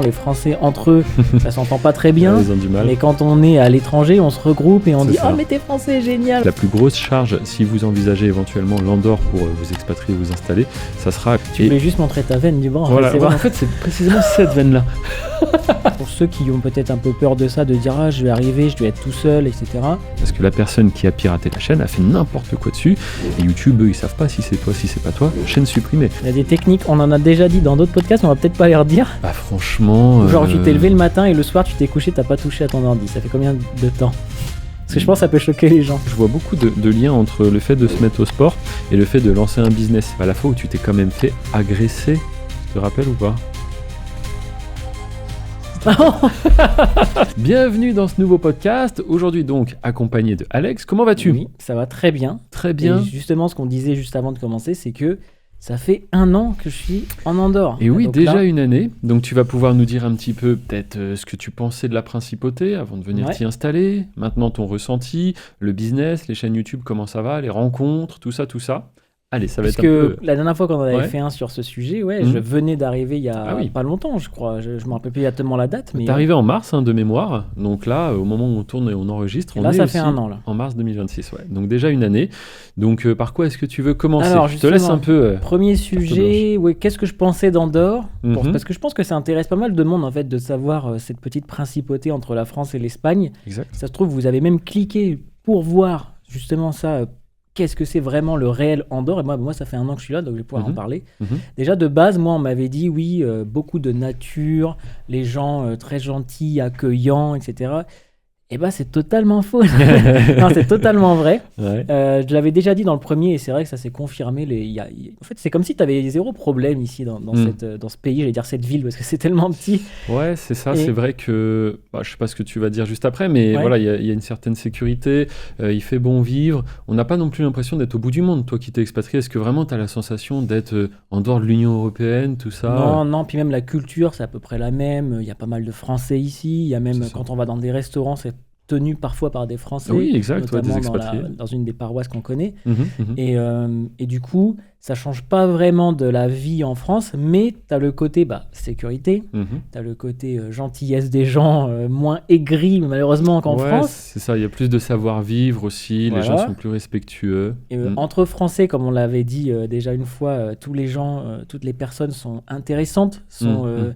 exemple, les Français entre eux, ça s'entend pas très bien. Ils ont du mal. Mais quand on est à l'étranger, on se regroupe et on dit « Oh, mais t'es français, génial !» La plus grosse charge, si vous envisagez éventuellement l'Andorre pour vous expatrier, vous installer, ça sera... Tu voulais juste montrer ta veine du bras. Voilà, en fait, c'est précisément cette veine-là. Pour ceux qui ont peut-être un peu peur de ça, de dire « Ah, je vais arriver, je dois être tout seul, etc. » Parce que la personne qui a piraté la chaîne a fait n'importe quoi dessus, et YouTube, eux, ils savent pas si c'est toi, si c'est pas toi, chaîne supprimée. Il y a des techniques, on en a déjà dit dans d'autres podcasts, on va peut-être pas les redire. Bah franchement... Genre tu t'es levé le matin et le soir tu t'es couché, t'as pas touché à ton ordi. Ça fait combien de temps? Parce que je pense que ça peut choquer les gens. Je vois beaucoup de liens entre le fait de se mettre au sport et le fait de lancer un business. À la fois où tu t'es quand même fait agresser, tu te rappelles ou pas? Bienvenue dans ce nouveau podcast. Aujourd'hui donc accompagné de Alex. Comment vas-tu? Oui, ça va très bien. Très bien. Et justement ce qu'on disait juste avant de commencer, c'est que ça fait 1 an que je suis en Andorre. Et oui, donc déjà là, une année. Donc tu vas pouvoir nous dire un petit peu peut-être ce que tu pensais de la principauté avant de venir t'y installer. Maintenant ton ressenti, le business, les chaînes YouTube, comment ça va, les rencontres, tout ça, tout ça. Allez, ça va parce être un peu... que la dernière fois qu'on en avait fait un sur ce sujet, je venais d'arriver il y a pas longtemps, je crois. Je me rappelle plus exactement la date. Mais t'es arrivé en mars de mémoire. Donc là, au moment où on tourne et on enregistre, on là, est ça aussi fait 1 an là. En mars 2026, ouais. Donc déjà une année. Donc par quoi est-ce que tu veux commencer? Alors, je te laisse un peu... premier sujet, qu'est-ce que je pensais d'Andorre? Parce que je pense que ça intéresse pas mal de monde en fait de savoir cette petite principauté entre la France et l'Espagne. Exact. Ça se trouve, vous avez même cliqué pour voir justement ça. Qu'est-ce que c'est vraiment le réel Andorre? Et moi, ça fait 1 an que je suis là, donc je vais pouvoir en parler. Déjà, de base, moi, on m'avait dit, oui, beaucoup de nature, les gens très gentils, accueillants, etc. Eh ben, c'est totalement faux. Non, c'est totalement vrai. Ouais. Je l'avais déjà dit dans le premier, et c'est vrai que ça s'est confirmé. En fait, c'est comme si tu avais 0 problème ici dans ce pays, j'allais dire cette ville, parce que c'est tellement petit. Ouais, c'est ça. C'est vrai que... je sais pas ce que tu vas dire juste après, mais voilà, il y a une certaine sécurité. Il fait bon vivre. On n'a pas non plus l'impression d'être au bout du monde. Toi qui t'es expatrié, est-ce que vraiment tu as la sensation d'être en dehors de l'Union européenne, tout ça? Non. Puis même la culture, c'est à peu près la même. Il y a pas mal de Français ici. Il y a même, quand on va dans des restaurants, c'est tenu parfois par des Français, oui, exact, notamment des expatriés. dans une des paroisses qu'on connaît. Et du coup, ça change pas vraiment de la vie en France, mais tu as le côté sécurité, tu as le côté gentillesse des gens, moins aigris malheureusement qu'en France. C'est ça, il y a plus de savoir-vivre aussi, les gens sont plus respectueux. Et entre Français, comme on l'avait dit déjà une fois, tous les gens, toutes les personnes sont intéressantes, sont...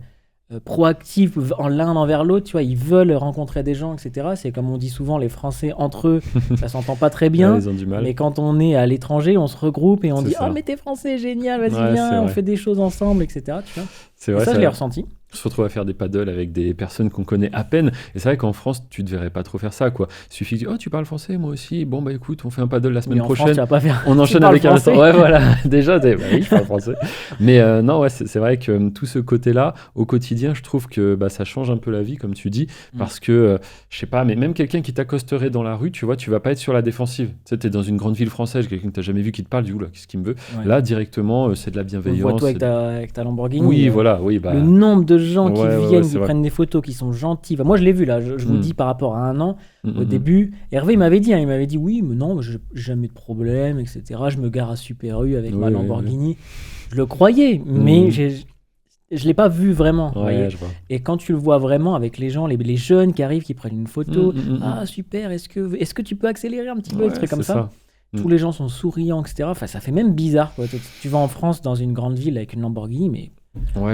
proactifs l'un envers l'autre, tu vois, ils veulent rencontrer des gens, etc. C'est comme on dit souvent, les Français entre eux, ça s'entend pas très bien, ils ont du mal. Mais quand on est à l'étranger, on se regroupe et on dit « ça. Oh, mais t'es Français, génial, vas-y, viens, on fait des choses ensemble, etc. » Tu vois. C'est vrai, ça, je l'ai ressenti. On se retrouve à faire des paddles avec des personnes qu'on connaît à peine. Et c'est vrai qu'en France, tu ne devrais pas trop faire ça, quoi. Il suffit que tu parles français, moi aussi. Bon, bah écoute, on fait un paddle la semaine prochaine. France, tu vas pas faire... On enchaîne avec un restaurant. Ouais, voilà. Déjà, oui, je parle français. Mais non, c'est vrai que tout ce côté-là, au quotidien, je trouve que ça change un peu la vie, comme tu dis. Parce que, je sais pas, mais même quelqu'un qui t'accosterait dans la rue, tu vois, tu vas pas être sur la défensive. Tu sais, t'es dans une grande ville française, quelqu'un que t'as jamais vu qui te parle, du coup, là, qu'est-ce qu'il me veut? Là, directement, c'est de la bienveillance. On voit toi avec ta Lamborghini. Oui, voilà, oui. Le nombre de gens qui viennent, qui prennent des photos, qui sont gentils. Moi, je l'ai vu là, je vous dis par rapport à 1 an, au début. Hervé il m'avait dit oui, mais non, j'ai jamais de problème, etc. Je me gare à Super U avec ma Lamborghini. Je le croyais, mais je l'ai pas vu vraiment. Je vois. Et quand tu le vois vraiment avec les gens, les jeunes qui arrivent, qui prennent une photo, ah super, est-ce que tu peux accélérer un petit peu, des trucs comme ça. Tous les gens sont souriants, etc. Enfin, ça fait même bizarre, quoi. Tu vas en France dans une grande ville avec une Lamborghini, mais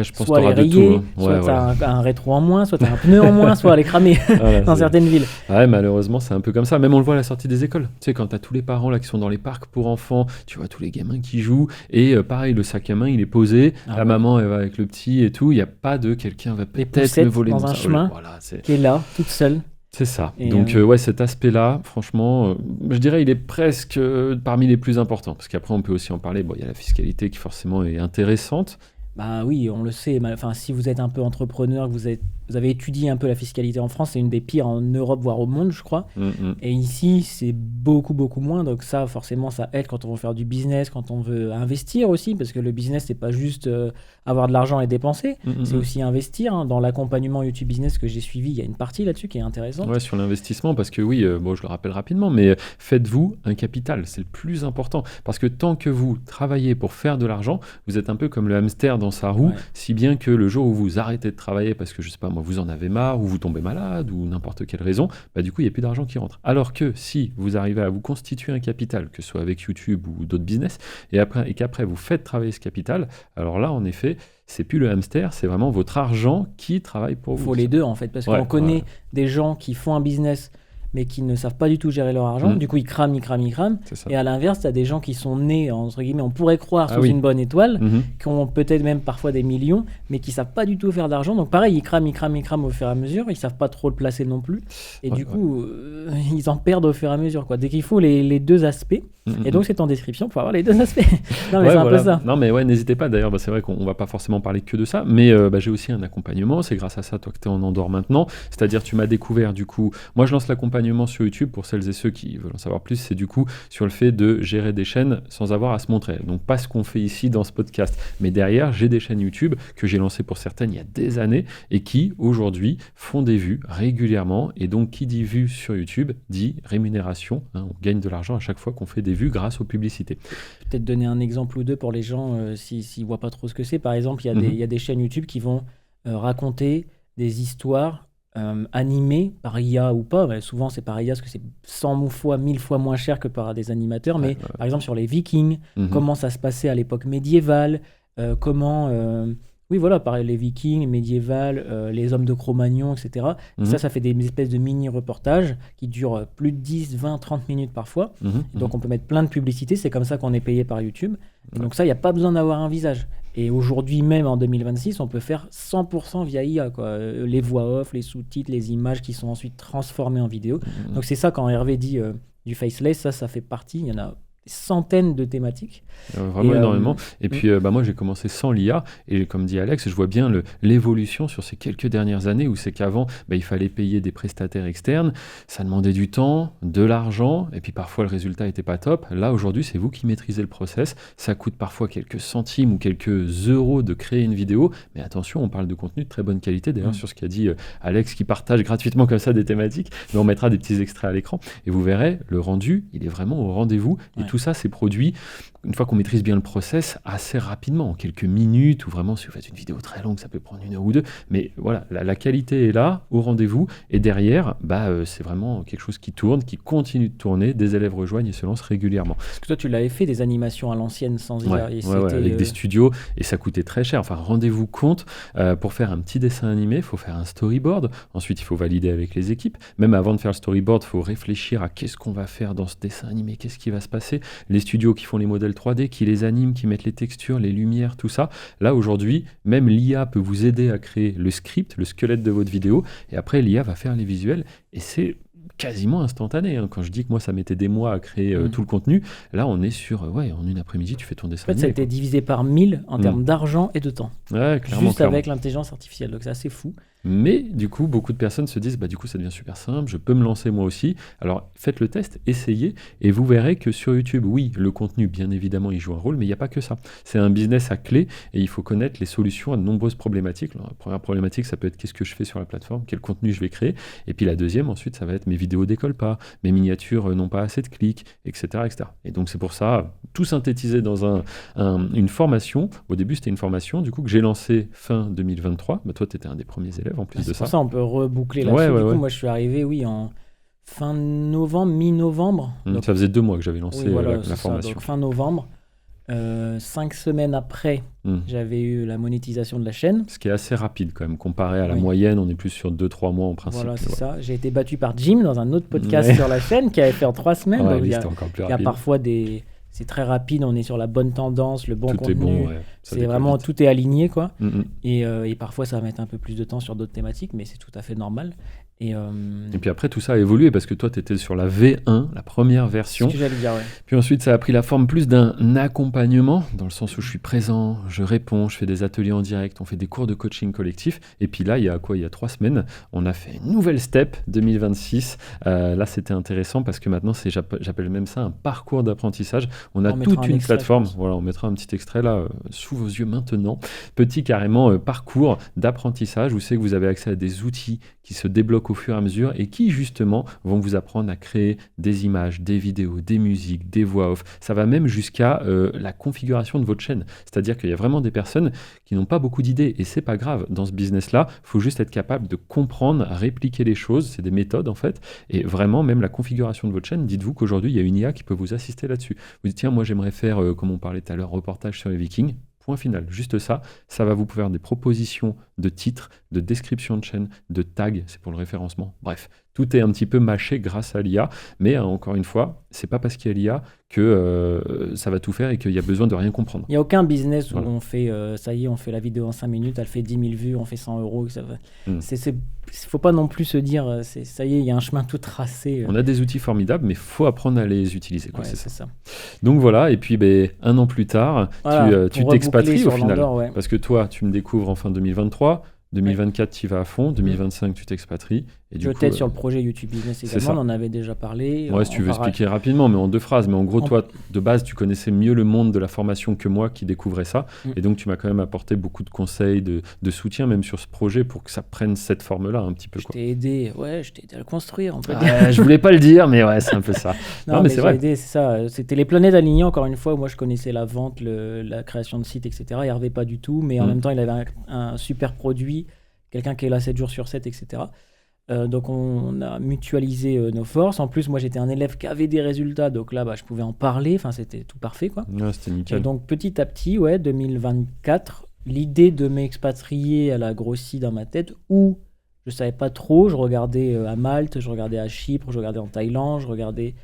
je pense soit elle est rayée, soit t'as un rétro en moins, soit t'as un pneu en moins, soit elle est cramée dans certaines villes. Ouais, malheureusement, c'est un peu comme ça. Même on le voit à la sortie des écoles. Tu sais, quand t'as tous les parents là qui sont dans les parcs pour enfants, tu vois tous les gamins qui jouent. Et pareil, le sac à main, il est posé. La maman, elle va avec le petit et tout. Il n'y a pas de quelqu'un va peut-être me voler dans un chemin qui est là, toute seule. C'est ça. Et donc, cet aspect-là, franchement, je dirais il est presque parmi les plus importants. Parce qu'après, on peut aussi en parler. Bon, il y a la fiscalité qui, forcément, est intéressante. Bah oui, on le sait. Enfin, si vous êtes un peu entrepreneur, que vous avez étudié un peu la fiscalité en France, c'est une des pires en Europe, voire au monde, je crois. Et ici, c'est beaucoup, beaucoup moins. Donc ça, forcément, ça aide quand on veut faire du business, quand on veut investir aussi, parce que le business, c'est pas juste avoir de l'argent et dépenser, c'est aussi investir. Dans l'accompagnement YouTube Business que j'ai suivi, il y a une partie là-dessus qui est intéressante. Ouais, sur l'investissement, parce que oui, je le rappelle rapidement, mais faites-vous un capital, c'est le plus important. Parce que tant que vous travaillez pour faire de l'argent, vous êtes un peu comme le hamster dans sa roue, si bien que le jour où vous arrêtez de travailler parce que, je sais pas moi, vous en avez marre, ou vous tombez malade, ou n'importe quelle raison, bah, du coup, il n'y a plus d'argent qui rentre. Alors que si vous arrivez à vous constituer un capital, que ce soit avec YouTube ou d'autres business, et qu'après vous faites travailler ce capital, alors là, en effet, c'est plus le hamster, c'est vraiment votre argent qui travaille pour vous. Il faut les deux, en fait, parce qu'on connaît des gens qui font un business mais qui ne savent pas du tout gérer leur argent. Du coup, ils crament. Et à l'inverse, tu as des gens qui sont nés, entre guillemets, on pourrait croire, sous une bonne étoile, qui ont peut-être même parfois des millions, mais qui ne savent pas du tout faire d'argent. Donc pareil, ils crament au fur et à mesure. Ils ne savent pas trop le placer non plus. Et du coup, ils en perdent au fur et à mesure, quoi. Dès qu'il faut les deux aspects. Et donc, c'est en description pour avoir les deux aspects. Non, mais c'est un peu ça. Non, mais n'hésitez pas. D'ailleurs, c'est vrai qu'on ne va pas forcément parler que de ça, mais j'ai aussi un accompagnement. C'est grâce à ça, toi, que tu es en Andorre maintenant. C'est-à-dire, tu m'as découvert, du coup, moi, je lance l'accompagnement sur YouTube pour celles et ceux qui veulent en savoir plus. C'est du coup sur le fait de gérer des chaînes sans avoir à se montrer. Donc, pas ce qu'on fait ici dans ce podcast. Mais derrière, j'ai des chaînes YouTube que j'ai lancées pour certaines il y a des années et qui, aujourd'hui, font des vues régulièrement. Et donc, qui dit vues sur YouTube, dit rémunération. On gagne de l'argent à chaque fois qu'on fait des vues grâce aux publicités. Peut-être donner un exemple ou deux pour les gens s'ils ne voient pas trop ce que c'est. Par exemple, il y a des chaînes YouTube qui vont raconter des histoires animées par IA ou pas. Souvent, c'est par IA parce que c'est 100 fois, 1000 fois moins cher que par des animateurs. Mais par exemple, sur les Vikings, comment ça se passait à l'époque médiévale, oui, voilà, pareil, les Vikings, médiévales, les hommes de Cro-Magnon, etc. Et ça fait des espèces de mini-reportages qui durent plus de 10, 20, 30 minutes parfois. Et donc, on peut mettre plein de publicités. C'est comme ça qu'on est payé par YouTube. Et donc ça, il n'y a pas besoin d'avoir un visage. Et aujourd'hui, même en 2026, on peut faire 100% via IA, quoi. Les voix off, les sous-titres, les images qui sont ensuite transformées en vidéo. Donc c'est ça, quand Hervé dit du faceless, ça fait partie. Il y en a des centaines de thématiques. Vraiment énormément. Et puis, moi, j'ai commencé sans l'IA. Et comme dit Alex, je vois bien l'évolution sur ces quelques dernières années où c'est qu'avant, il fallait payer des prestataires externes. Ça demandait du temps, de l'argent. Et puis, parfois, le résultat n'était pas top. Là, aujourd'hui, c'est vous qui maîtrisez le process. Ça coûte parfois quelques centimes ou quelques euros de créer une vidéo. Mais attention, on parle de contenu de très bonne qualité. D'ailleurs, sur ce qu'a dit Alex, qui partage gratuitement comme ça des thématiques. Mais on mettra des petits extraits à l'écran. Et vous verrez, le rendu, il est vraiment au rendez-vous. Et tout ça, c'est produit, une fois qu'on maîtrise bien le process, assez rapidement, en quelques minutes, ou vraiment, si vous faites une vidéo très longue, ça peut prendre 1 heure ou 2. Mais voilà, la qualité est là, au rendez-vous. Et derrière, c'est vraiment quelque chose qui tourne, qui continue de tourner. Des élèves rejoignent et se lancent régulièrement. Parce que toi, tu l'avais fait, des animations à l'ancienne sans IA. Avec des studios, et ça coûtait très cher. Enfin, rendez-vous compte, pour faire un petit dessin animé, il faut faire un storyboard. Ensuite, il faut valider avec les équipes. Même avant de faire le storyboard, il faut réfléchir à qu'est-ce qu'on va faire dans ce dessin animé, qu'est-ce qui va se passer. Les studios qui font les modèles 3D, qui les animent, qui mettent les textures, les lumières, tout ça. Là, aujourd'hui, même l'IA peut vous aider à créer le script, le squelette de votre vidéo, et après, l'IA va faire les visuels, et c'est quasiment instantané. Quand je dis que moi, ça mettait des mois à créer tout le contenu, là, on est sur, en une après-midi, tu fais ton dessin animé. Ça a été divisé par 1000 en termes d'argent et de temps. Ouais, clairement. Juste avec l'intelligence artificielle, donc c'est assez fou. Mais du coup, beaucoup de personnes se disent, du coup, ça devient super simple, je peux me lancer moi aussi. Alors, faites le test, essayez, et vous verrez que sur YouTube, oui, le contenu, bien évidemment, il joue un rôle, mais il n'y a pas que ça. C'est un business à clé, et il faut connaître les solutions à de nombreuses problématiques. Alors, la première problématique, ça peut être qu'est-ce que je fais sur la plateforme, quel contenu je vais créer. Et puis la deuxième, ensuite, ça va être mes vidéos décollent pas, mes miniatures n'ont pas assez de clics, etc., etc. Et donc, c'est pour ça, tout synthétisé dans une formation. Au début, c'était une formation, du coup, que j'ai lancée fin 2023. Toi, tu étais un des premiers élèves. En plus de ça. Pour ça, on peut reboucler là-dessus. Du coup, moi, je suis arrivé, en fin novembre, mi-novembre. Donc, ça faisait 2 mois que j'avais lancé la formation. Donc, fin novembre. 5 semaines après, j'avais eu la monétisation de la chaîne. Ce qui est assez rapide quand même, comparé à la moyenne, on est plus sur 2-3 mois en principe. Voilà, c'est ça. J'ai été battu par Jim dans un autre podcast sur la chaîne qui avait fait en 3 semaines. Donc, il y a parfois des... C'est très rapide, on est sur la bonne tendance, le bon contenu. Tout est bon, c'est vraiment, tout est aligné, quoi. Et parfois, ça va mettre un peu plus de temps sur d'autres thématiques, mais c'est tout à fait normal. Et puis après, tout ça a évolué parce que toi, tu étais sur la V1, la première version. C'est ce que j'allais dire, Puis ensuite, ça a pris la forme plus d'un accompagnement, dans le sens où je suis présent, je réponds, je fais des ateliers en direct, on fait des cours de coaching collectif. Et puis là, il y a 3 semaines, on a fait une nouvelle step 2026. Là, c'était intéressant parce que maintenant, j'appelle même ça un parcours d'apprentissage. On a toute une plateforme. Voilà, on mettra un petit extrait là, sous vos yeux maintenant. Petit carrément parcours d'apprentissage où c'est que vous avez accès à des outils qui se débloquent au fur et à mesure et qui justement vont vous apprendre à créer des images, des vidéos, des musiques, des voix off. Ça va même jusqu'à la configuration de votre chaîne. C'est-à-dire qu'il y a vraiment des personnes qui n'ont pas beaucoup d'idées et c'est pas grave. Dans ce business-là, il faut juste être capable de comprendre, répliquer les choses. C'est des méthodes en fait. Et vraiment, même la configuration de votre chaîne, dites-vous qu'aujourd'hui, il y a une IA qui peut vous assister là-dessus. Vous dites, tiens, moi j'aimerais faire, comme on parlait tout à l'heure, reportage sur les Vikings. Point final, juste ça, ça va vous faire des propositions de titres, de description de chaîne, de tags, c'est pour le référencement. Bref, tout est un petit peu mâché grâce à l'IA, mais encore une fois, c'est pas parce qu'il y a l'IA que ça va tout faire et qu'il y a besoin de rien comprendre. Il n'y a aucun business où on fait, ça y est, on fait la vidéo en 5 minutes, elle fait 10 000 vues, on fait 100 euros. Faut pas non plus se dire, ça y est, il y a un chemin tout tracé. On a des outils formidables, mais il faut apprendre à les utiliser. Quoi, ouais, c'est ça. Donc voilà, et puis un an plus tard, voilà, tu t'expatries au final. Landor, parce que toi, tu me découvres en fin 2023. 2024, tu y vas à fond. 2025, tu t'expatries. Et du peut-être sur le projet YouTube Business également, on en avait déjà parlé. Ouais, si tu veux expliquer rapidement, mais en 2 phrases. Mais en gros, toi, de base, tu connaissais mieux le monde de la formation que moi qui découvrais ça. Et donc, tu m'as quand même apporté beaucoup de conseils, de soutien, même sur ce projet, pour que ça prenne cette forme-là un petit peu. Je t'ai aidé à le construire. Je voulais pas le dire, mais ouais, c'est un peu ça. non, mais c'est vrai. Aidé, c'est ça. C'était les planètes alignées, encore une fois. Moi, je connaissais la vente, la création de sites, etc. Hervé, pas du tout. Mais en même temps, il avait un super produit. Quelqu'un qui est là 7 jours sur 7, etc. Donc, on a mutualisé nos forces. En plus, moi, j'étais un élève qui avait des résultats. Donc là, je pouvais en parler. Enfin, c'était tout parfait, quoi. Ouais, c'était nickel. Et donc, petit à petit, 2024, l'idée de m'expatrier, elle a grossi dans ma tête. Où je ne savais pas trop. Je regardais à Malte, je regardais à Chypre, je regardais en Thaïlande, je regardais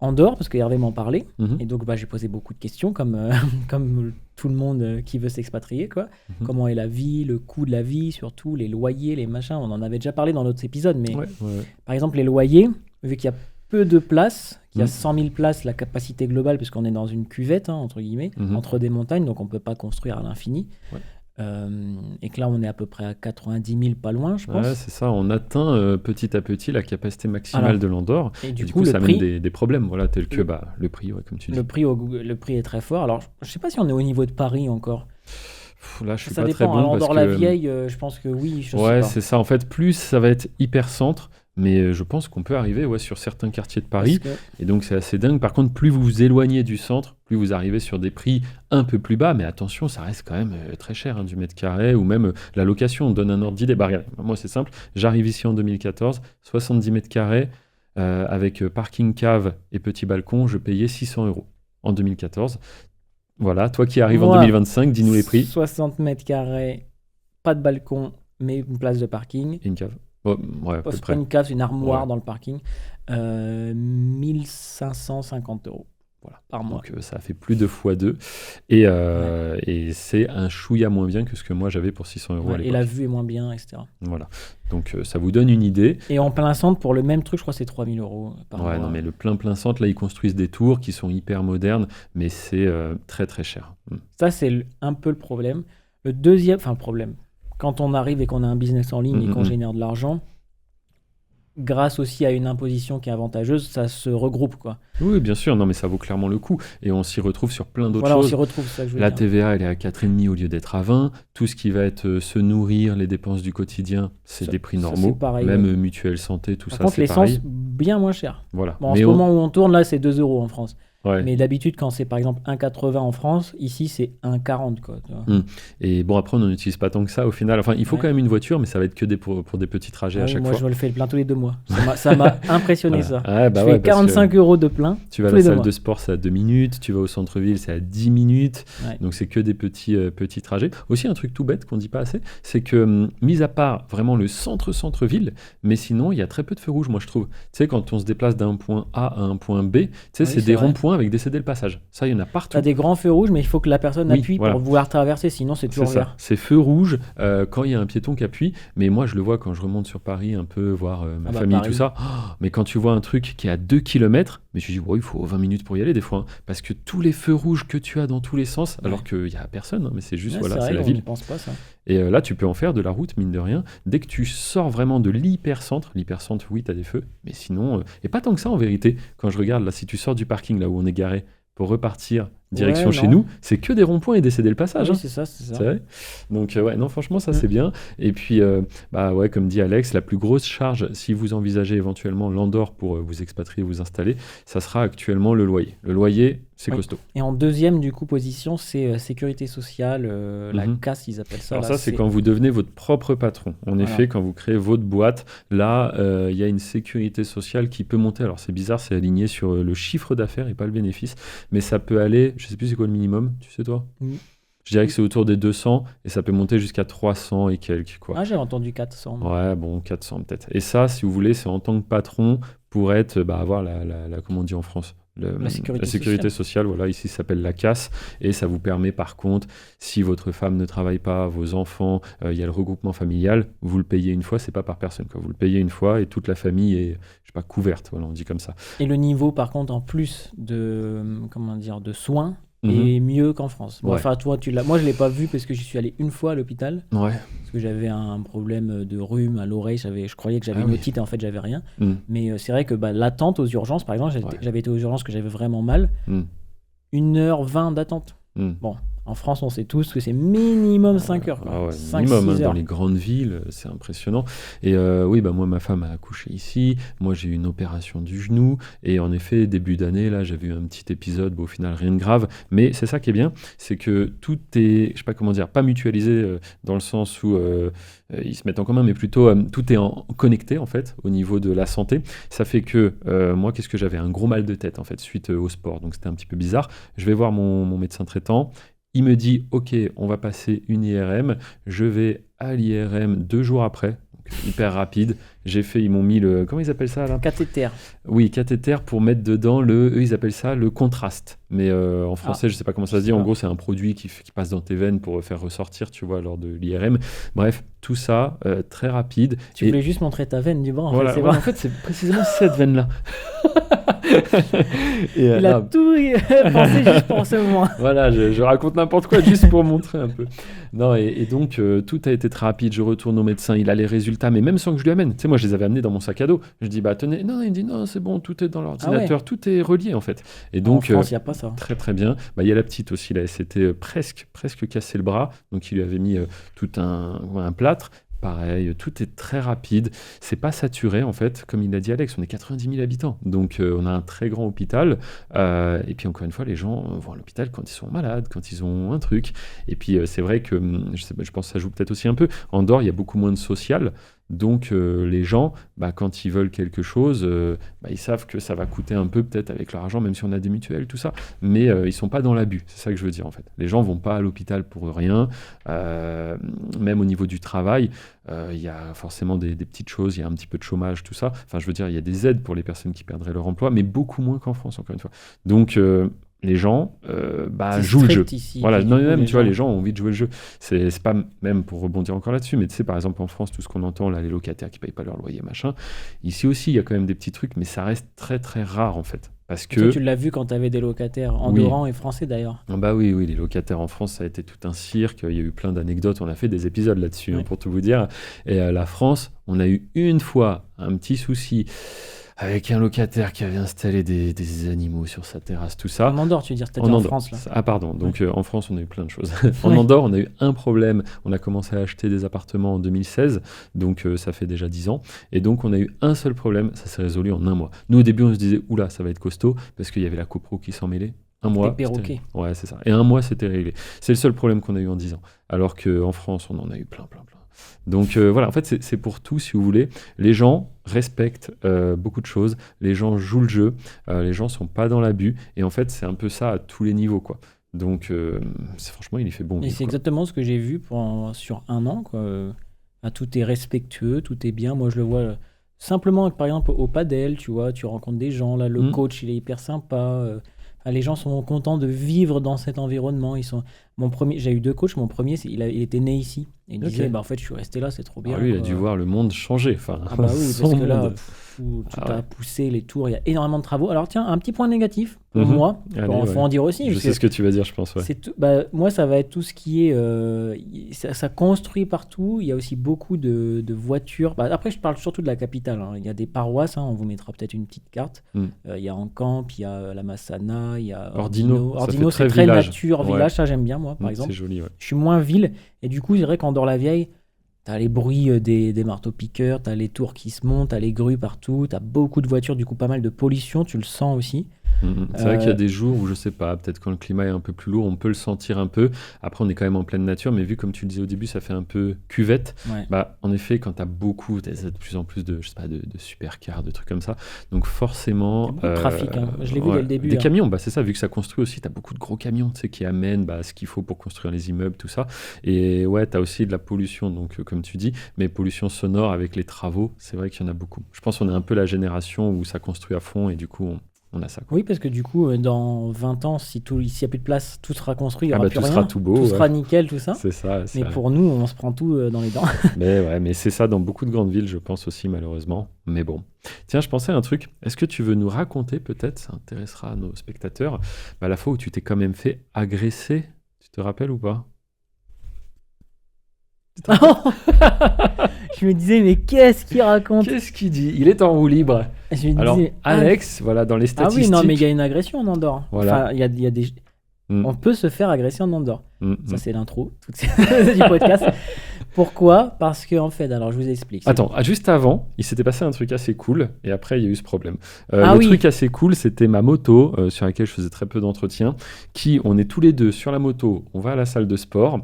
Andorre, parce que Hervé m'en parlait. Et donc, j'ai posé beaucoup de questions, comme tout le monde qui veut s'expatrier, quoi. Comment est la vie, le coût de la vie, surtout les loyers, les machins. On en avait déjà parlé dans d'autres épisodes, mais par exemple, les loyers, vu qu'il y a peu de places, qu'il y a 100 000 places, la capacité globale, puisqu'on est dans une cuvette, entre guillemets, entre des montagnes, donc on ne peut pas construire à l'infini. Et que là, on est à peu près à 90 000, pas loin, je pense. Ouais, c'est ça. On atteint petit à petit la capacité maximale de l'Andorre. Et du coup, ça amène des problèmes, tels que le prix, comme tu dis. Le prix est très fort. Alors, je ne sais pas si on est au niveau de Paris encore. Là, je suis ça pas dépend. très bon. Andorre-la-Vieille, je pense que oui. Je sais pas. C'est ça. En fait, plus ça va être hyper centre, mais je pense qu'on peut arriver sur certains quartiers de Paris. Et donc, c'est assez dingue. Par contre, plus vous vous éloignez du centre, plus vous arrivez sur des prix un peu plus bas. Mais attention, ça reste quand même très cher, du mètre carré, ou même la location. On donne un ordre d'idée. Regarde, moi, c'est simple. J'arrive ici en 2014, 70 mètres carrés, avec parking, cave et petit balcon. Je payais 600 € en 2014. Voilà, toi qui arrives en 2025, dis-nous les prix. 60 mètres carrés, pas de balcon, mais une place de parking. Et une cave. À peu près. Une cave, une armoire dans le parking. 1550 € par mois. Donc ça fait plus de x2. Et c'est un chouïa moins bien que ce que moi j'avais pour 600 € à l'époque. Et la vue est moins bien, etc. Voilà. Donc ça vous donne une idée. Et en plein centre, pour le même truc, je crois que c'est 3000 € par mois. Non, mais le plein centre, là, ils construisent des tours qui sont hyper modernes, mais c'est très très cher. Ça, c'est un peu le problème. Le deuxième, problème, quand on arrive et qu'on a un business en ligne et qu'on génère de l'argent, grâce aussi à une imposition qui est avantageuse, ça se regroupe, quoi. Oui, bien sûr, non, mais ça vaut clairement le coup. Et on s'y retrouve sur plein d'autres On choses. s'y retrouve, ça que je veux La dire. TVA, elle est à 4,5 au lieu d'être à 20. Tout ce qui va être se nourrir, les dépenses du quotidien, c'est des prix normaux. C'est pareil, même mutuelle santé, tout Par ça, contre, c'est pareil. l'essence, bien moins cher. Voilà. Bon, en ce moment où on tourne, là, c'est 2 € en France. Ouais. Mais d'habitude, quand c'est par exemple 1,80 en France, ici c'est 1,40, quoi. Et bon, après, on n'en utilise pas tant que ça au final. Enfin, il faut quand même une voiture, mais ça va être que pour des petits trajets à chaque fois. Moi, je me le fais le plein tous les 2 mois. Ça m'a impressionné, ça. Je fais 45 € de plein. Tu vas à la salle de sport, c'est à 2 minutes. Tu vas au centre-ville, c'est à 10 minutes. Donc, c'est que des petits trajets. Aussi, un truc tout bête qu'on ne dit pas assez, c'est que, mis à part vraiment le centre-ville, mais sinon, il y a très peu de feux rouges, moi, je trouve. Tu sais, quand on se déplace d'un point A à un point B, c'est des ronds-points avec des cédés-le-passage. Ça, il y en a partout. T'as des grands feux rouges, mais il faut que la personne appuie pour vouloir traverser, sinon c'est toujours vert. C'est feu rouge quand il y a un piéton qui appuie. Mais moi, je le vois quand je remonte sur Paris un peu, voir ma famille, tout ça. Mais quand tu vois un truc qui est à 2 km, mais tu dis, il faut 20 minutes pour y aller des fois. Parce que tous les feux rouges que tu as dans tous les sens, alors qu'il n'y a personne, mais c'est juste, c'est la ville. On n'y pense pas, ça. Et là, tu peux en faire de la route, mine de rien. Dès que tu sors vraiment de l'hypercentre, oui, tu as des feux, mais sinon, et pas tant que ça en vérité. Quand je regarde, là, si tu sors du parking, là où on est garé, pour repartir direction Ouais, chez non. nous, c'est que des ronds-points et des céder le Ah passage. oui, Hein. c'est ça, c'est C'est ça. vrai. Donc, ouais, non, franchement, ça, Mm. c'est bien. Et puis, bah ouais, comme dit Alex, la plus grosse charge, si vous envisagez éventuellement l'Andorre pour vous expatrier, vous installer, ça sera actuellement le loyer. Le loyer, c'est Oui. costaud. Et en deuxième, du coup, position, c'est sécurité sociale, la Mhm. CAS, ils appellent ça. Alors Là, ça, c'est quand vous devenez votre propre patron. En Voilà. effet, quand vous créez votre boîte, là, il y a une sécurité sociale qui peut monter. Alors c'est bizarre, c'est aligné sur le chiffre d'affaires et pas le bénéfice, mais ça peut aller, je sais plus c'est quoi le minimum, tu sais toi? Mm. Je dirais que c'est autour des 200 et ça peut monter jusqu'à 300 et quelques, quoi. Ah, j'avais entendu 400. moi. Ouais, bon, 400 peut-être. Et ça, si vous voulez, c'est en tant que patron pour être, bah, avoir comment on dit en France? La sécurité sécurité sociale. sociale, voilà, ici ça s'appelle la CAS, et ça vous permet par contre, si votre femme ne travaille pas, vos enfants, il y a le regroupement familial, vous le payez une fois, c'est pas par personne, quoi. Vous le payez une fois et toute la famille est, je sais pas, couverte, voilà, on dit comme ça. Et le niveau, par contre, en plus comment dire, de soins, Mhm. est mieux qu'en France. Bon, Ouais. enfin, toi, moi, je l'ai pas vu parce que j'y suis allé une fois à l'hôpital. Ouais. Parce que j'avais un problème de rhume à l'oreille. Je croyais que j'avais Ah une oui. otite et en fait, j'avais rien. Mm. Mais c'est vrai que l'attente aux urgences, par exemple, Ouais. j'avais été aux urgences que j'avais vraiment mal. Mm. 1h20 d'attente. Mm. Bon, en France, on sait tous que c'est minimum 5 heures. Quoi. Ah ouais, 5, minimum, 6 dans heures. les grandes villes, c'est impressionnant. Et oui, bah moi, ma femme a accouché ici. Moi, j'ai eu une opération du genou. Et en effet, début d'année, là, j'avais eu un petit épisode. Bon, au final, rien de grave. Mais c'est ça qui est bien, c'est que tout est, je sais pas comment dire, pas mutualisé dans le sens où ils se mettent en commun, mais plutôt tout est connecté, en fait, au niveau de la santé. Ça fait que moi, qu'est-ce que j'avais? Un gros mal de tête, en fait, suite au sport. Donc, c'était un petit peu bizarre. Je vais voir mon médecin traitant. Il me dit, OK, on va passer une IRM. Je vais à l'IRM 2 jours après, donc hyper rapide. Ils m'ont mis comment ils appellent ça là? Cathéter. Oui, cathéter pour mettre dedans eux ils appellent ça le contraste. Mais en français, je sais pas comment ça se dit. En gros, c'est un produit qui passe dans tes veines pour faire ressortir, tu vois, lors de l'IRM. Bref, tout ça, très rapide. Tu voulais juste montrer ta veine du bras. En Voilà, fait, c'est voilà, vrai. en fait, c'est précisément cette veine-là. Et, Il a non, tout pensé juste pour ce moment. voilà, je raconte n'importe quoi juste pour montrer un peu. Non, et donc, tout a été très rapide. Je retourne au médecin, il a les résultats, mais même sans que je lui amène. Tu sais, moi, je les avais amenés dans mon sac à dos. Je dis, bah, tenez, non, il me dit, non, c'est bon, tout est dans l'ordinateur, tout est relié, en fait. Et En donc, France, il n'y a pas ça. très, très bien. Bah, il y a la petite aussi, là, elle s'était presque cassé le bras. Donc, il lui avait mis tout un plâtre. Pareil, tout est très rapide. C'est pas saturé en fait, comme il l'a dit Alex, on est 90 000 habitants, donc on a un très grand hôpital. Et puis encore une fois, les gens vont à l'hôpital quand ils sont malades, quand ils ont un truc. Et puis c'est vrai que, je pense que ça joue peut-être aussi un peu. En Andorre, il y a beaucoup moins de social. Donc les gens, quand ils veulent quelque chose, ils savent que ça va coûter un peu peut-être avec leur argent, même si on a des mutuelles, tout ça. Mais ils sont pas dans l'abus, c'est ça que je veux dire en fait. Les gens vont pas à l'hôpital pour rien. Même au niveau du travail, il y a forcément des petites choses, il y a un petit peu de chômage, tout ça. Enfin, je veux dire, il y a des aides pour les personnes qui perdraient leur emploi, mais beaucoup moins qu'en France, encore une fois. Donc les gens C'est jouent le jeu. strict ici, Voilà, puis du non, coup, même, les tu vois, gens- les gens ont envie de jouer le jeu. C'est pas, même pour rebondir encore là-dessus, mais tu sais, par exemple, en France, tout ce qu'on entend, là, les locataires qui payent pas leur loyer, machin. Ici aussi, il y a quand même des petits trucs, mais ça reste très, très rare, en fait. Parce Toi, que. tu l'as vu quand tu avais des locataires andorrans et français d'ailleurs. Ah bah oui, les locataires en France, ça a été tout un cirque. Il y a eu plein d'anecdotes. On a fait des épisodes là-dessus, Oui. pour tout vous dire. Et la France, on a eu une fois un petit souci avec un locataire qui avait installé des animaux sur sa terrasse, tout ça. En Andorre, tu veux dire, En c'est-à-dire en Andorre. France là. Ah pardon, donc en France on a eu plein de choses. En Ouais. Andorre on a eu un problème, on a commencé à acheter des appartements en 2016, donc ça fait déjà 10 ans, et donc on a eu un seul problème, ça s'est résolu en un mois. Nous au début on se disait, oula ça va être costaud, parce qu'il y avait la copro qui s'en mêlait. Un mois. perroquets. Ouais c'est ça, et un mois c'était réglé. C'est le seul problème qu'on a eu en 10 ans, alors qu'en France on en a eu plein. Donc voilà, en fait c'est pour tout si vous voulez. Les gens respectent beaucoup de choses, les gens jouent le jeu, les gens sont pas dans l'abus, et en fait c'est un peu ça à tous les niveaux quoi. Donc franchement il y fait bon Et vivre, c'est quoi. exactement ce que j'ai vu sur un an. Quoi. Tout est respectueux, tout est bien. Moi, je le vois simplement, par exemple, au padel, tu vois, tu rencontres des gens. Là, le Mm. coach, il est hyper sympa. Les gens sont contents de vivre dans cet environnement. J'ai eu 2 coachs. Mon premier, il était né ici. Et il me disait, Ok. en fait, je suis resté là, c'est trop bien. Alors lui, il a quoi. dû voir le monde changer. Enfin, Ah bah oui, son parce que là, monde. tout Ah a ouais. poussé, les tours, il y a énormément de travaux. Alors tiens, un petit point négatif pour Mhm. moi, Allez, faut ouais. en dire aussi, Je parce sais que ce que tu vas dire, je pense. Ouais. moi, ça va être tout ce qui est... ça construit partout, il y a aussi beaucoup de voitures. Bah, après, je parle surtout de la capitale, hein. Il y a des paroisses, hein, on vous mettra peut-être une petite carte. Mm. Il y a Encamp, il y a la Massana, il y a Ordino, ça Ordino, fait c'est très très village. nature, Ouais. village, ça j'aime bien moi, par C'est exemple. joli, ouais. Je suis moins ville, et du coup, c'est vrai qu'en Dore-la-Vieille, t'as les bruits des marteaux-piqueurs, t'as les tours qui se montent, t'as les grues partout, t'as beaucoup de voitures, du coup pas mal de pollution, tu le sens aussi. C'est vrai qu'il y a Euh, des jours où, je sais pas, peut-être quand le climat est un peu plus lourd, on peut le sentir un peu. Après, on est quand même en pleine nature, mais vu, comme tu le disais au début, ça fait un peu cuvette. ouais. Bah, en effet, quand t'as de plus en plus de, je sais pas, de supercars, de trucs comme ça. Donc, forcément. Il y a beaucoup de trafic, hein. Je l'ai vu ouais. dès le début. Des hein. camions, bah, c'est ça, vu que ça construit aussi, t'as beaucoup de gros camions, tu sais, qui amènent ce qu'il faut pour construire les immeubles, tout ça. Et ouais, t'as aussi de la pollution, donc, comme tu dis, mais pollution sonore avec les travaux, c'est vrai qu'il y en a beaucoup. Je pense qu'on est un peu la génération où ça construit à fond et du coup, on a ça, quoi. Oui, parce que du coup, dans 20 ans, s'il n'y a plus de place, tout sera construit, il n'y Ah aura bah, plus tout rien. sera tout beau, Tout ouais. sera nickel, tout ça. C'est ça. Mais pour nous, on se prend tout dans les dents. Mais ouais, mais c'est ça dans beaucoup de grandes villes, je pense aussi, malheureusement. Mais bon. Tiens, je pensais à un truc. Est-ce que tu veux nous raconter, peut-être, ça intéressera nos spectateurs, la fois où tu t'es quand même fait agresser? Tu te rappelles ou pas? Je me disais, mais qu'est-ce qu'il raconte? Qu'est-ce qu'il dit? Il est en roue libre. Je me Alors, disais, Alex, voilà, dans les ah statistiques. oui, non, mais il y a une agression en Andorre. Voilà. Enfin, il y a des... Mm, On peut se faire agresser en Andorre. mm, Ça, mm. c'est l'intro du podcast. Pourquoi? Parce que, en fait, alors je vous explique. Attends, juste avant, il s'était passé un truc assez cool, et après, il y a eu ce problème. Ah le oui. truc assez cool, c'était ma moto, sur laquelle je faisais très peu d'entretien, on est tous les deux sur la moto, on va à la salle de sport,